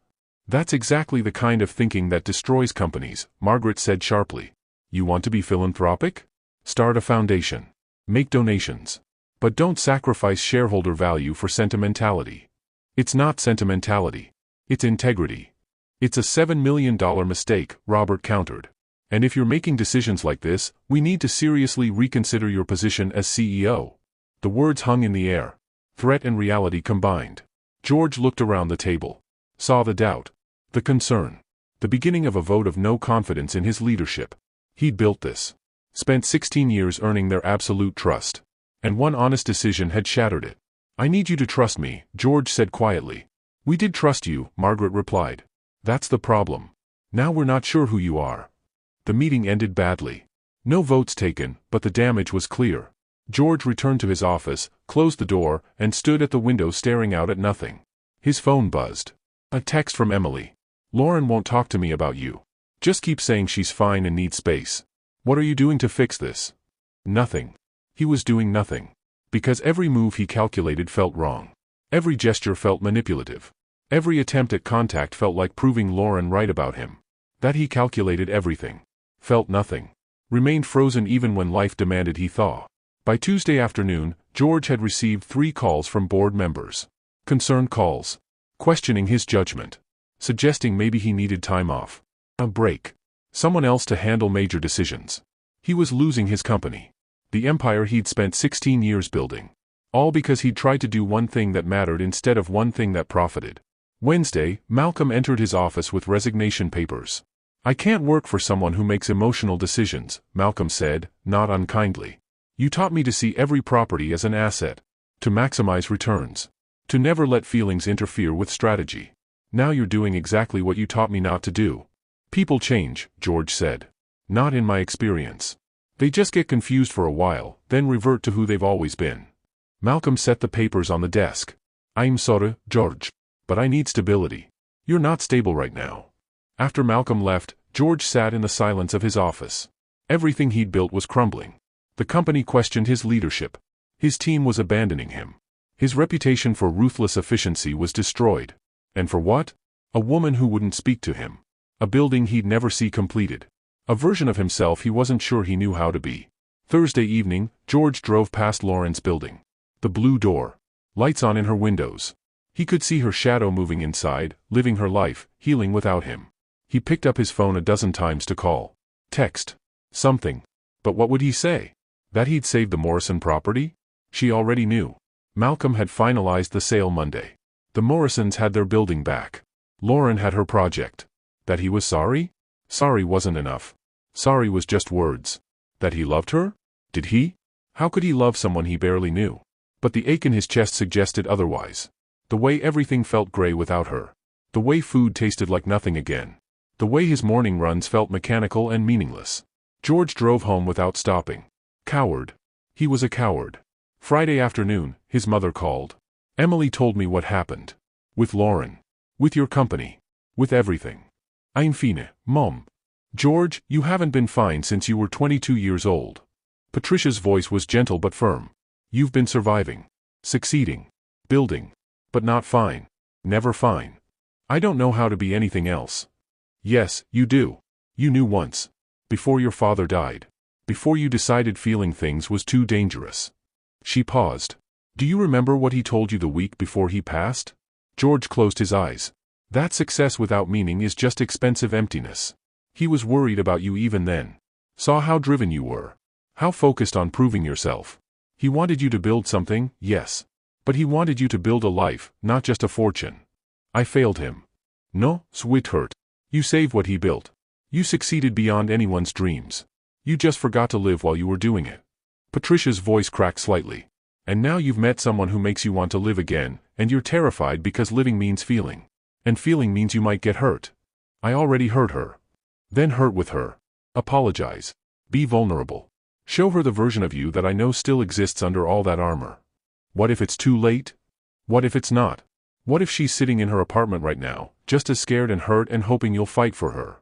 That's exactly the kind of thinking that destroys companies, Margaret said sharply. You want to be philanthropic? Start a foundation. Make donations. But don't sacrifice shareholder value for sentimentality. It's not sentimentality. It's integrity. It's a $7 million mistake, Robert countered. And if you're making decisions like this, we need to seriously reconsider your position as CEO. The words hung in the air. Threat and reality combined. George looked around the table. Saw the doubt. The concern. The beginning of a vote of no confidence in his leadership. He'd built this. Spent 16 years earning their absolute trust. And one honest decision had shattered it. I need you to trust me, George said quietly. We did trust you, Margaret replied. That's the problem. Now we're not sure who you are. The meeting ended badly. No votes taken, but the damage was clear. George returned to his office, closed the door, and stood at the window staring out at nothing. His phone buzzed. A text from Emily. Lauren won't talk to me about you. Just keep saying she's fine and needs space. What are you doing to fix this? Nothing. He was doing nothing. Because every move he calculated felt wrong. Every gesture felt manipulative. Every attempt at contact felt like proving Lauren right about him. That he calculated everything. Felt nothing. Remained frozen even when life demanded he thaw. By Tuesday afternoon, George had received 3 calls from board members. Concerned calls. Questioning his judgment. Suggesting maybe he needed time off. A break. Someone else to handle major decisions. He was losing his company. The empire he'd spent 16 years building. All because he'd tried to do one thing that mattered instead of one thing that profited. Wednesday, Malcolm entered his office with resignation papers. I can't work for someone who makes emotional decisions, Malcolm said, not unkindly. You taught me to see every property as an asset. To maximize returns. To never let feelings interfere with strategy. Now you're doing exactly what you taught me not to do. People change, George said. Not in my experience. They just get confused for a while, then revert to who they've always been. Malcolm set the papers on the desk. I'm sorry, George. But I need stability. You're not stable right now. After Malcolm left, George sat in the silence of his office. Everything he'd built was crumbling. The company questioned his leadership. His team was abandoning him. His reputation for ruthless efficiency was destroyed. And for what? A woman who wouldn't speak to him. A building he'd never see completed. A version of himself he wasn't sure he knew how to be. Thursday evening, George drove past Lauren's building. The blue door. Lights on in her windows. He could see her shadow moving inside, living her life, healing without him. He picked up his phone a dozen times to call. Text. Something. But what would he say? That he'd saved the Morrison property? She already knew. Malcolm had finalized the sale Monday. The Morrisons had their building back. Lauren had her project. That he was sorry? Sorry wasn't enough. Sorry was just words. That he loved her? Did he? How could he love someone he barely knew? But the ache in his chest suggested otherwise. The way everything felt gray without her. The way food tasted like nothing again. The way his morning runs felt mechanical and meaningless. George drove home without stopping. Coward. He was a coward. Friday afternoon, his mother called. Emily told me what happened. With Lauren. With your company. With everything. I'm fine, Mom. George, you haven't been fine since you were 22 years old. Patricia's voice was gentle but firm. You've been surviving. Succeeding. Building. But not fine. Never fine. I don't know how to be anything else. Yes, you do. You knew once. Before your father died. Before you decided feeling things was too dangerous. She paused. Do you remember what he told you the week before he passed? George closed his eyes. That success without meaning is just expensive emptiness. He was worried about you even then. Saw how driven you were. How focused on proving yourself. He wanted you to build something, yes. But he wanted you to build a life, not just a fortune. I failed him. No, sweetheart. You saved what he built. You succeeded beyond anyone's dreams. You just forgot to live while you were doing it. Patricia's voice cracked slightly. And now you've met someone who makes you want to live again, and you're terrified because living means feeling. And feeling means you might get hurt. I already hurt her. Then hurt with her. Apologize. Be vulnerable. Show her the version of you that I know still exists under all that armor. What if it's too late? What if it's not? What if she's sitting in her apartment right now, just as scared and hurt and hoping you'll fight for her?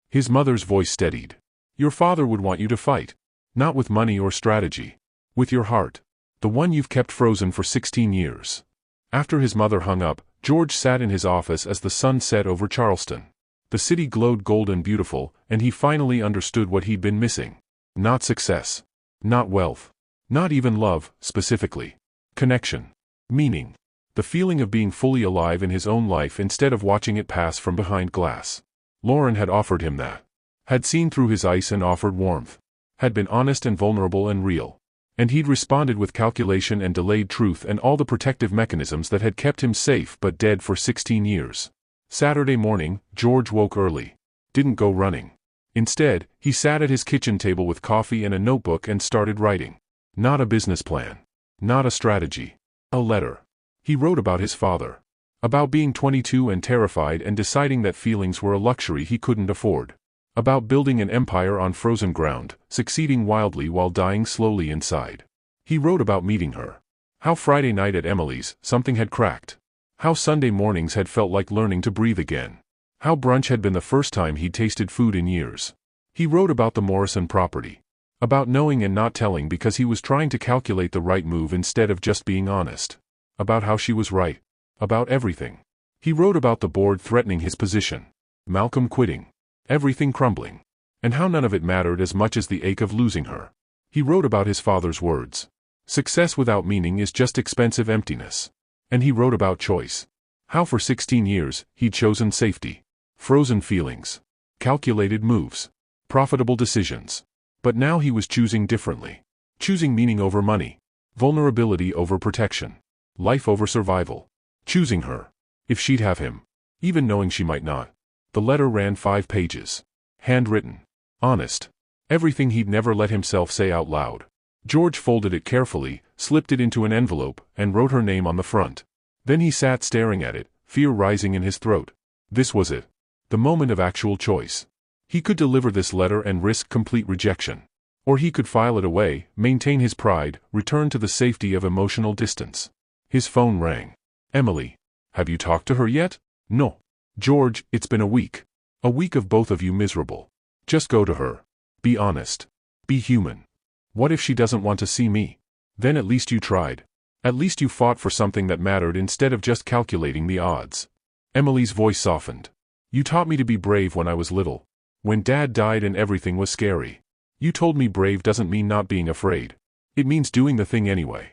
His mother's voice steadied. Your father would want you to fight. Not with money or strategy. With your heart. The one you've kept frozen for 16 years. After his mother hung up, George sat in his office as the sun set over Charleston. The city glowed golden beautiful, and he finally understood what he'd been missing. Not success. Not wealth. Not even love, specifically. Connection. Meaning. The feeling of being fully alive in his own life instead of watching it pass from behind glass. Lauren had offered him that. Had seen through his ice and offered warmth. Had been honest and vulnerable and real. And he'd responded with calculation and delayed truth and all the protective mechanisms that had kept him safe but dead for 16 years. Saturday morning, George woke early. Didn't go running. Instead, he sat at his kitchen table with coffee and a notebook and started writing. Not a business plan. Not a strategy. A letter. He wrote about his father. About being 22 and terrified and deciding that feelings were a luxury he couldn't afford. About building an empire on frozen ground, succeeding wildly while dying slowly inside. He wrote about meeting her. How Friday night at Emily's, something had cracked. How Sunday mornings had felt like learning to breathe again. How brunch had been the first time he'd tasted food in years. He wrote about the Morrison property. About knowing and not telling because he was trying to calculate the right move instead of just being honest. About how she was right. About everything. He wrote about the board threatening his position. Malcolm quitting. Everything crumbling. And how none of it mattered as much as the ache of losing her. He wrote about his father's words. Success without meaning is just expensive emptiness. And he wrote about choice. How for 16 years, he'd chosen safety. Frozen feelings. Calculated moves. Profitable decisions. But now he was choosing differently. Choosing meaning over money. Vulnerability over protection. Life over survival. Choosing her. If she'd have him. Even knowing she might not. The letter ran 5 pages. Handwritten. Honest. Everything he'd never let himself say out loud. George folded it carefully, slipped it into an envelope, and wrote her name on the front. Then he sat staring at it, fear rising in his throat. This was it. The moment of actual choice. He could deliver this letter and risk complete rejection. Or he could file it away, maintain his pride, return to the safety of emotional distance. His phone rang. Emily. Have you talked to her yet? No. George, it's been a week. A week of both of you miserable. Just go to her. Be honest. Be human. What if she doesn't want to see me? Then at least you tried. At least you fought for something that mattered instead of just calculating the odds. Emily's voice softened. You taught me to be brave when I was little. When Dad died and everything was scary. You told me brave doesn't mean not being afraid. It means doing the thing anyway.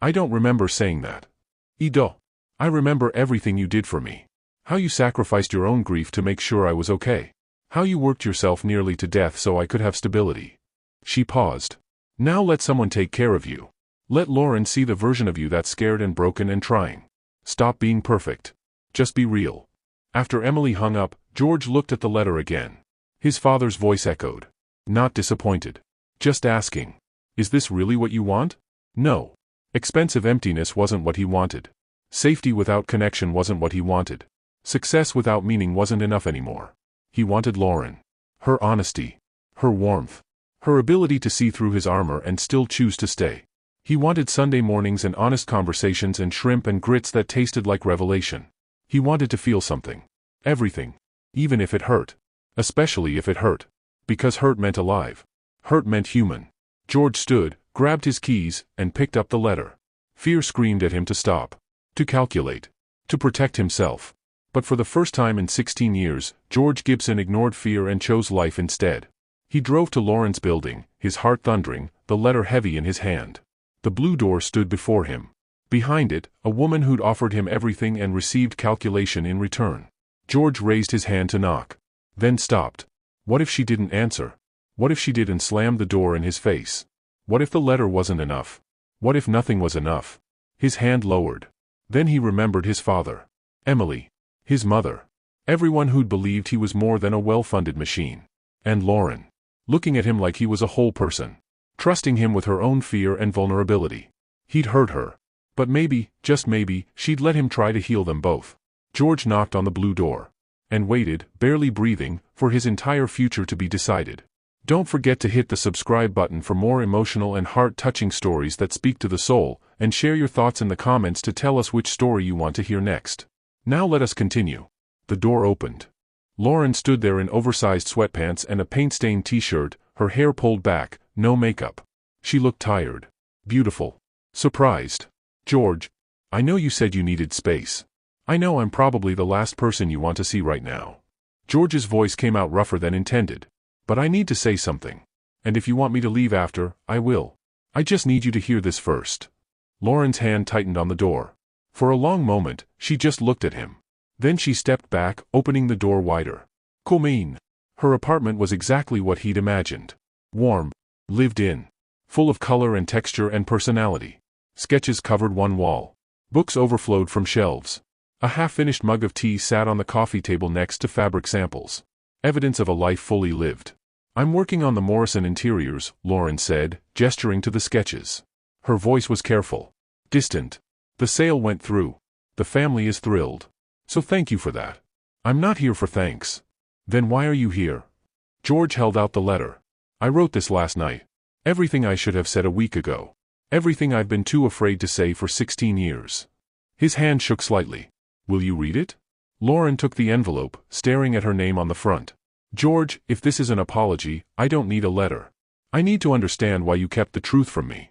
I don't remember saying that. Ido. I remember everything you did for me. How you sacrificed your own grief to make sure I was okay. How you worked yourself nearly to death so I could have stability. She paused. Now let someone take care of you. Let Lauren see the version of you that's scared and broken and trying. Stop being perfect. Just be real. After Emily hung up, George looked at the letter again. His father's voice echoed. Not disappointed. Just asking. Is this really what you want? No. Expensive emptiness wasn't what he wanted. Safety without connection wasn't what he wanted. Success without meaning wasn't enough anymore. He wanted Lauren. Her honesty. Her warmth. Her ability to see through his armor and still choose to stay. He wanted Sunday mornings and honest conversations and shrimp and grits that tasted like revelation. He wanted to feel something. Everything. Even if it hurt. Especially if it hurt. Because hurt meant alive. Hurt meant human. George stood, grabbed his keys, and picked up the letter. Fear screamed at him to stop. To calculate. To protect himself. But for the first time in 16 years, George Gibson ignored fear and chose life instead. He drove to Lauren's building, his heart thundering, the letter heavy in his hand. The blue door stood before him. Behind it, a woman who'd offered him everything and received calculation in return. George raised his hand to knock. Then stopped. What if she didn't answer? What if she did and slammed the door in his face? What if the letter wasn't enough? What if nothing was enough? His hand lowered. Then he remembered his father. Emily. His mother. Everyone who'd believed he was more than a well-funded machine. And Lauren. Looking at him like he was a whole person. Trusting him with her own fear and vulnerability. He'd hurt her. But maybe, just maybe, she'd let him try to heal them both. George knocked on the blue door. And waited, barely breathing, for his entire future to be decided. Don't forget to hit the subscribe button for more emotional and heart-touching stories that speak to the soul, and share your thoughts in the comments to tell us which story you want to hear next. Now let us continue. The door opened. Lauren stood there in oversized sweatpants and a paint-stained t-shirt, her hair pulled back, no makeup. She looked tired. Beautiful. Surprised. George, I know you said you needed space. I know I'm probably the last person you want to see right now. George's voice came out rougher than intended. But I need to say something. And if you want me to leave after, I will. I just need you to hear this first. Lauren's hand tightened on the door. For a long moment, she just looked at him. Then she stepped back, opening the door wider. Come in. Her apartment was exactly what he'd imagined. Warm. Lived in. Full of color and texture and personality. Sketches covered one wall. Books overflowed from shelves. A half-finished mug of tea sat on the coffee table next to fabric samples. Evidence of a life fully lived. I'm working on the Morrison interiors, Lauren said, gesturing to the sketches. Her voice was careful. Distant. The sale went through. The family is thrilled. So thank you for that. I'm not here for thanks. Then why are you here? George held out the letter. I wrote this last night. Everything I should have said a week ago. Everything I've been too afraid to say for 16 years. His hand shook slightly. Will you read it? Lauren took the envelope, staring at her name on the front. George, if this is an apology, I don't need a letter. I need to understand why you kept the truth from me.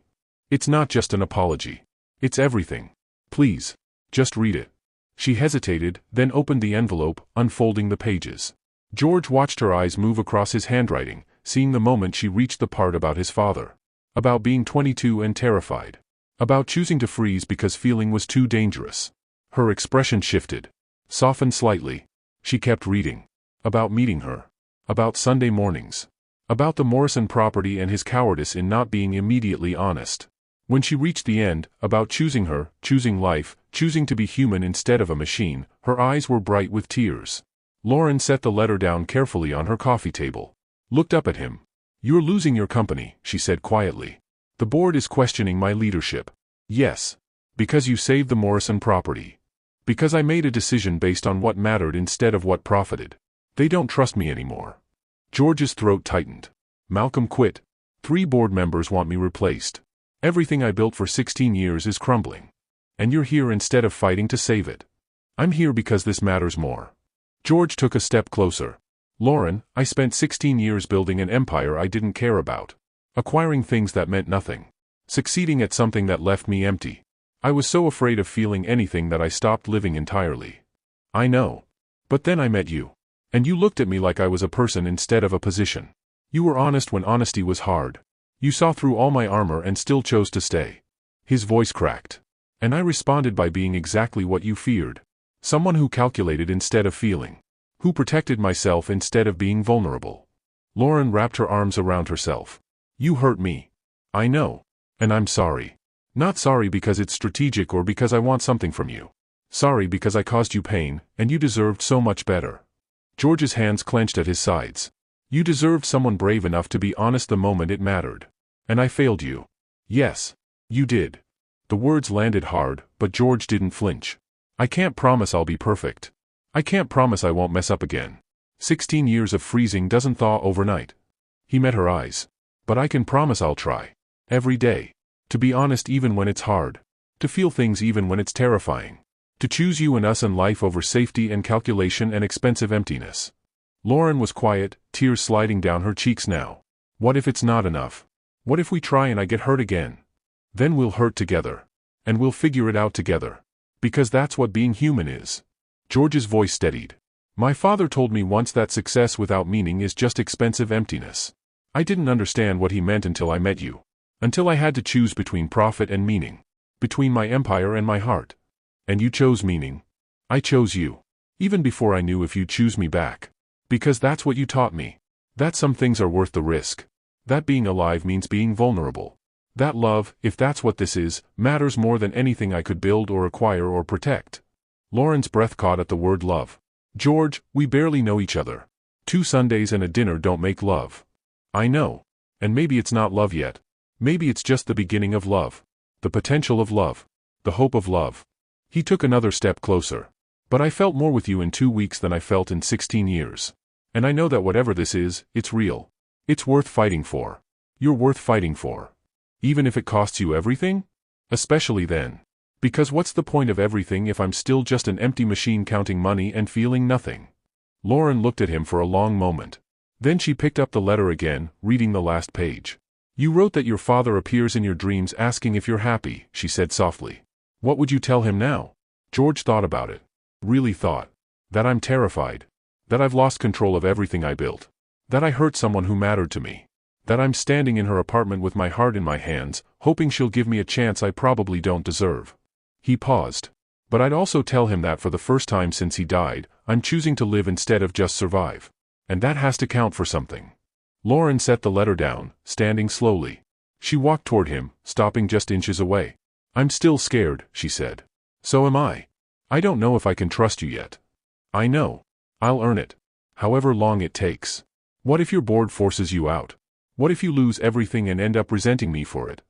It's not just an apology. It's everything. Please, just read it. She hesitated, then opened the envelope, unfolding the pages. George watched her eyes move across his handwriting, seeing the moment she reached the part about his father. About being 22 and terrified. About choosing to freeze because feeling was too dangerous. Her expression shifted. Softened slightly. She kept reading. About meeting her. About Sunday mornings. About the Morrison property and his cowardice in not being immediately honest. When she reached the end, about choosing her, choosing life, choosing to be human instead of a machine, her eyes were bright with tears. Lauren set the letter down carefully on her coffee table. Looked up at him. You're losing your company, she said quietly. The board is questioning my leadership. Yes. Because you saved the Morrison property. Because I made a decision based on what mattered instead of what profited. They don't trust me anymore. George's throat tightened. Malcolm quit. 3 board members want me replaced. Everything I built for 16 years is crumbling. And you're here instead of fighting to save it. I'm here because this matters more. George took a step closer. Lauren, I spent 16 years building an empire I didn't care about. Acquiring things that meant nothing. Succeeding at something that left me empty. I was so afraid of feeling anything that I stopped living entirely. I know. But then I met you. And you looked at me like I was a person instead of a position. You were honest when honesty was hard. You saw through all my armor and still chose to stay. His voice cracked. And I responded by being exactly what you feared. Someone who calculated instead of feeling. Who protected myself instead of being vulnerable. Lauren wrapped her arms around herself. You hurt me. I know. And I'm sorry. Not sorry because it's strategic or because I want something from you. Sorry because I caused you pain, and you deserved so much better. George's hands clenched at his sides. You deserved someone brave enough to be honest the moment it mattered. And I failed you. Yes. You did. The words landed hard, but George didn't flinch. I can't promise I'll be perfect. I can't promise I won't mess up again. 16 years of freezing doesn't thaw overnight. He met her eyes. But I can promise I'll try. Every day. To be honest even when it's hard. To feel things even when it's terrifying. To choose you and us and life over safety and calculation and expensive emptiness. Lauren was quiet, tears sliding down her cheeks now. What if it's not enough? What if we try and I get hurt again? Then we'll hurt together. And we'll figure it out together. Because that's what being human is. George's voice steadied. My father told me once that success without meaning is just expensive emptiness. I didn't understand what he meant until I met you. Until I had to choose between profit and meaning. Between my empire and my heart. And you chose meaning. I chose you. Even before I knew if you'd choose me back. Because that's what you taught me. That some things are worth the risk. That being alive means being vulnerable. That love, if that's what this is, matters more than anything I could build or acquire or protect. Lauren's breath caught at the word love. George, we barely know each other. 2 Sundays and a dinner don't make love. I know. And maybe it's not love yet. Maybe it's just the beginning of love. The potential of love. The hope of love. He took another step closer. But I felt more with you in 2 weeks than I felt in 16 years. And I know that whatever this is, it's real. It's worth fighting for. You're worth fighting for. Even if it costs you everything? Especially then. Because what's the point of everything if I'm still just an empty machine counting money and feeling nothing? Lauren looked at him for a long moment. Then she picked up the letter again, reading the last page. You wrote that your father appears in your dreams asking if you're happy, she said softly. What would you tell him now? George thought about it. Really thought. That I'm terrified. That I've lost control of everything I built. That I hurt someone who mattered to me. That I'm standing in her apartment with my heart in my hands, hoping she'll give me a chance I probably don't deserve. He paused. But I'd also tell him that for the first time since he died, I'm choosing to live instead of just survive. And that has to count for something. Lauren set the letter down, standing slowly. She walked toward him, stopping just inches away. I'm still scared, she said. So am I. I don't know if I can trust you yet. I know. I'll earn it. However long it takes. What if your board forces you out? What if you lose everything and end up resenting me for it?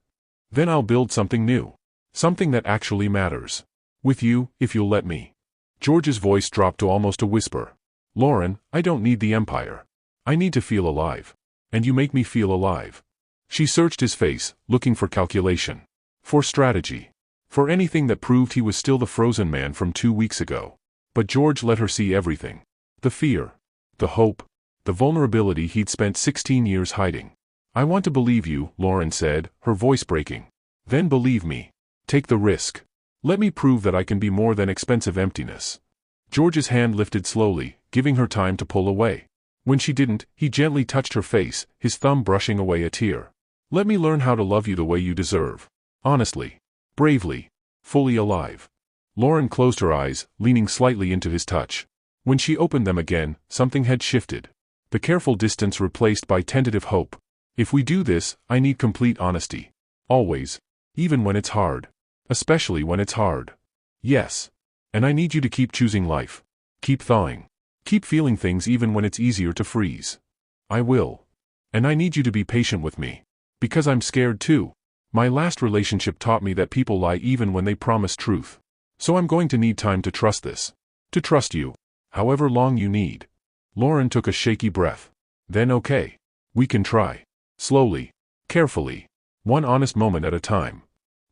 Then I'll build something new. Something that actually matters. With you, if you'll let me. George's voice dropped to almost a whisper. Lauren, I don't need the empire. I need to feel alive. And you make me feel alive. She searched his face, looking for calculation. For strategy. For anything that proved he was still the frozen man from 2 weeks ago. But George let her see everything. The fear. The hope. The vulnerability he'd spent 16 years hiding. I want to believe you, Lauren said, her voice breaking. Then believe me. Take the risk. Let me prove that I can be more than expensive emptiness. George's hand lifted slowly, giving her time to pull away. When she didn't, he gently touched her face, his thumb brushing away a tear. Let me learn how to love you the way you deserve. Honestly. Bravely. Fully alive. Lauren closed her eyes, leaning slightly into his touch. When she opened them again, something had shifted. The careful distance replaced by tentative hope. If we do this, I need complete honesty. Always. Even when it's hard. Especially when it's hard. Yes. And I need you to keep choosing life. Keep thawing. Keep feeling things even when it's easier to freeze. I will. And I need you to be patient with me. Because I'm scared too. My last relationship taught me that people lie even when they promise truth. So I'm going to need time to trust this. To trust you. However long you need. Lauren took a shaky breath. Then okay. We can try. Slowly. Carefully. One honest moment at a time.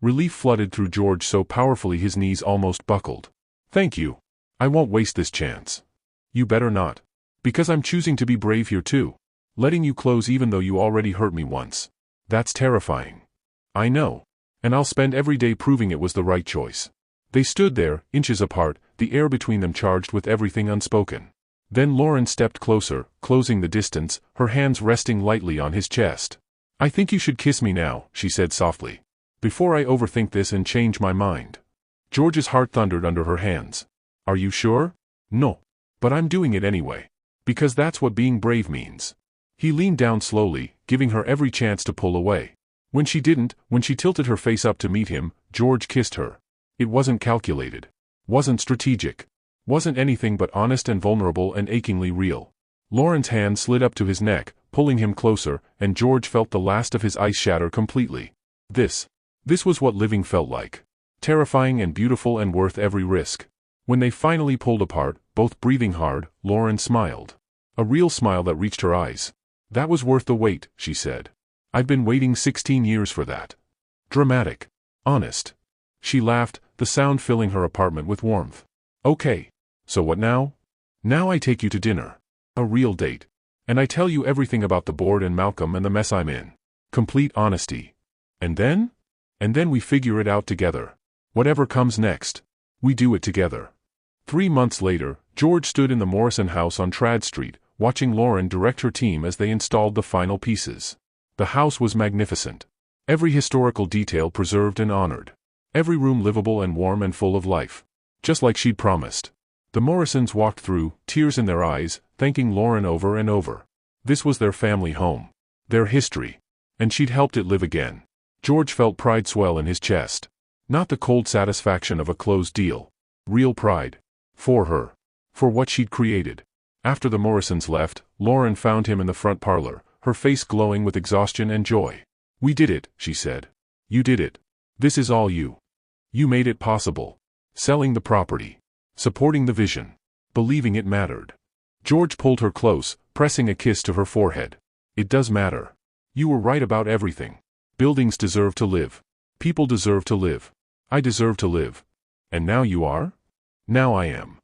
Relief flooded through George so powerfully his knees almost buckled. Thank you. I won't waste this chance. You better not. Because I'm choosing to be brave here too. Letting you close even though you already hurt me once. That's terrifying. I know. And I'll spend every day proving it was the right choice. They stood there, inches apart, the air between them charged with everything unspoken. Then Lauren stepped closer, closing the distance, her hands resting lightly on his chest. I think you should kiss me now, she said softly. Before I overthink this and change my mind. George's heart thundered under her hands. Are you sure? No. But I'm doing it anyway. Because that's what being brave means. He leaned down slowly, giving her every chance to pull away. When she didn't, when she tilted her face up to meet him, George kissed her. It wasn't calculated. Wasn't strategic. Wasn't anything but honest and vulnerable and achingly real. Lauren's hand slid up to his neck, pulling him closer, and George felt the last of his ice shatter completely. This was what living felt like. Terrifying and beautiful and worth every risk. When they finally pulled apart, both breathing hard, Lauren smiled. A real smile that reached her eyes. That was worth the wait, she said. I've been waiting 16 years for that. Dramatic. Honest. She laughed, the sound filling her apartment with warmth. Okay. So what now? Now I take you to dinner. A real date. And I tell you everything about the board and Malcolm and the mess I'm in. Complete honesty. And then? And then we figure it out together. Whatever comes next. We do it together. 3 months later, George stood in the Morrison house on Trad Street, watching Lauren direct her team as they installed the final pieces. The house was magnificent. Every historical detail preserved and honored. Every room livable and warm and full of life. Just like she'd promised. The Morrisons walked through, tears in their eyes, thanking Lauren over and over. This was their family home. Their history. And she'd helped it live again. George felt pride swell in his chest. Not the cold satisfaction of a closed deal. Real pride. For her. For what she'd created. After the Morrisons left, Lauren found him in the front parlor, her face glowing with exhaustion and joy. We did it, she said. You did it. This is all you. You made it possible. Selling the property. Supporting the vision. Believing it mattered. George pulled her close, pressing a kiss to her forehead. It does matter. You were right about everything. Buildings deserve to live. People deserve to live. I deserve to live. And now you are? Now I am.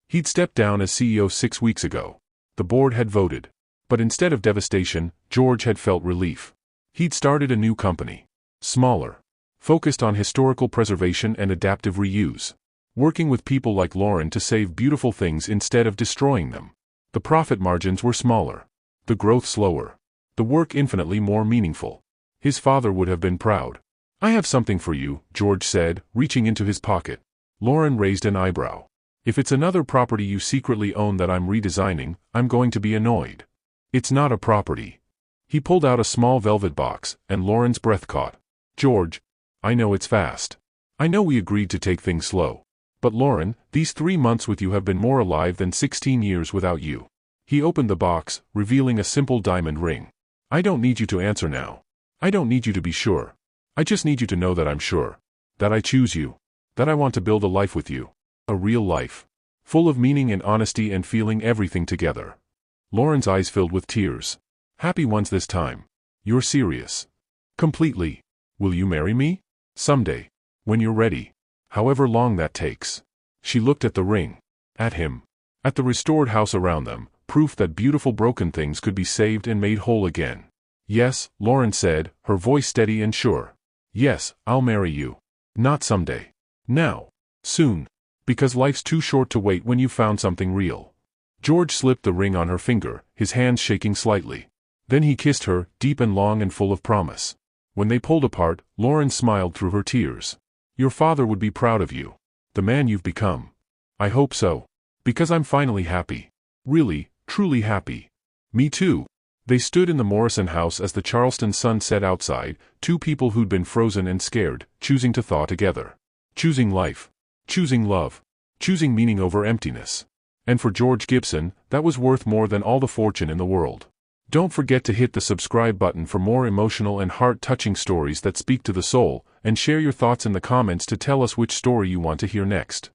He'd stepped down as CEO 6 weeks ago. The board had voted. But instead of devastation, George had felt relief. He'd started a new company. Smaller. Focused on historical preservation and adaptive reuse. Working with people like Lauren to save beautiful things instead of destroying them. The profit margins were smaller. The growth slower. The work infinitely more meaningful. His father would have been proud. I have something for you, George said, reaching into his pocket. Lauren raised an eyebrow. If it's another property you secretly own that I'm redesigning, I'm going to be annoyed. It's not a property. He pulled out a small velvet box, and Lauren's breath caught. George, I know it's fast. I know we agreed to take things slow. But Lauren, these 3 months with you have been more alive than 16 years without you. He opened the box, revealing a simple diamond ring. I don't need you to answer now. I don't need you to be sure. I just need you to know that I'm sure. That I choose you. That I want to build a life with you. A real life. Full of meaning and honesty and feeling everything together. Lauren's eyes filled with tears. Happy ones this time. You're serious. Completely. Will you marry me? Someday. When you're ready. However long that takes. She looked at the ring. At him. At the restored house around them, proof that beautiful broken things could be saved and made whole again. Yes, Lauren said, her voice steady and sure. Yes, I'll marry you. Not someday. Now. Soon. Because life's too short to wait when you've found something real. George slipped the ring on her finger, his hands shaking slightly. Then he kissed her, deep and long and full of promise. When they pulled apart, Lauren smiled through her tears. Your father would be proud of you. The man you've become. I hope so. Because I'm finally happy. Really, truly happy. Me too. They stood in the Morrison house as the Charleston sun set outside, two people who'd been frozen and scared, choosing to thaw together. Choosing life. Choosing love. Choosing meaning over emptiness. And for George Gibson, that was worth more than all the fortune in the world. Don't forget to hit the subscribe button for more emotional and heart-touching stories that speak to the soul, and share your thoughts in the comments to tell us which story you want to hear next.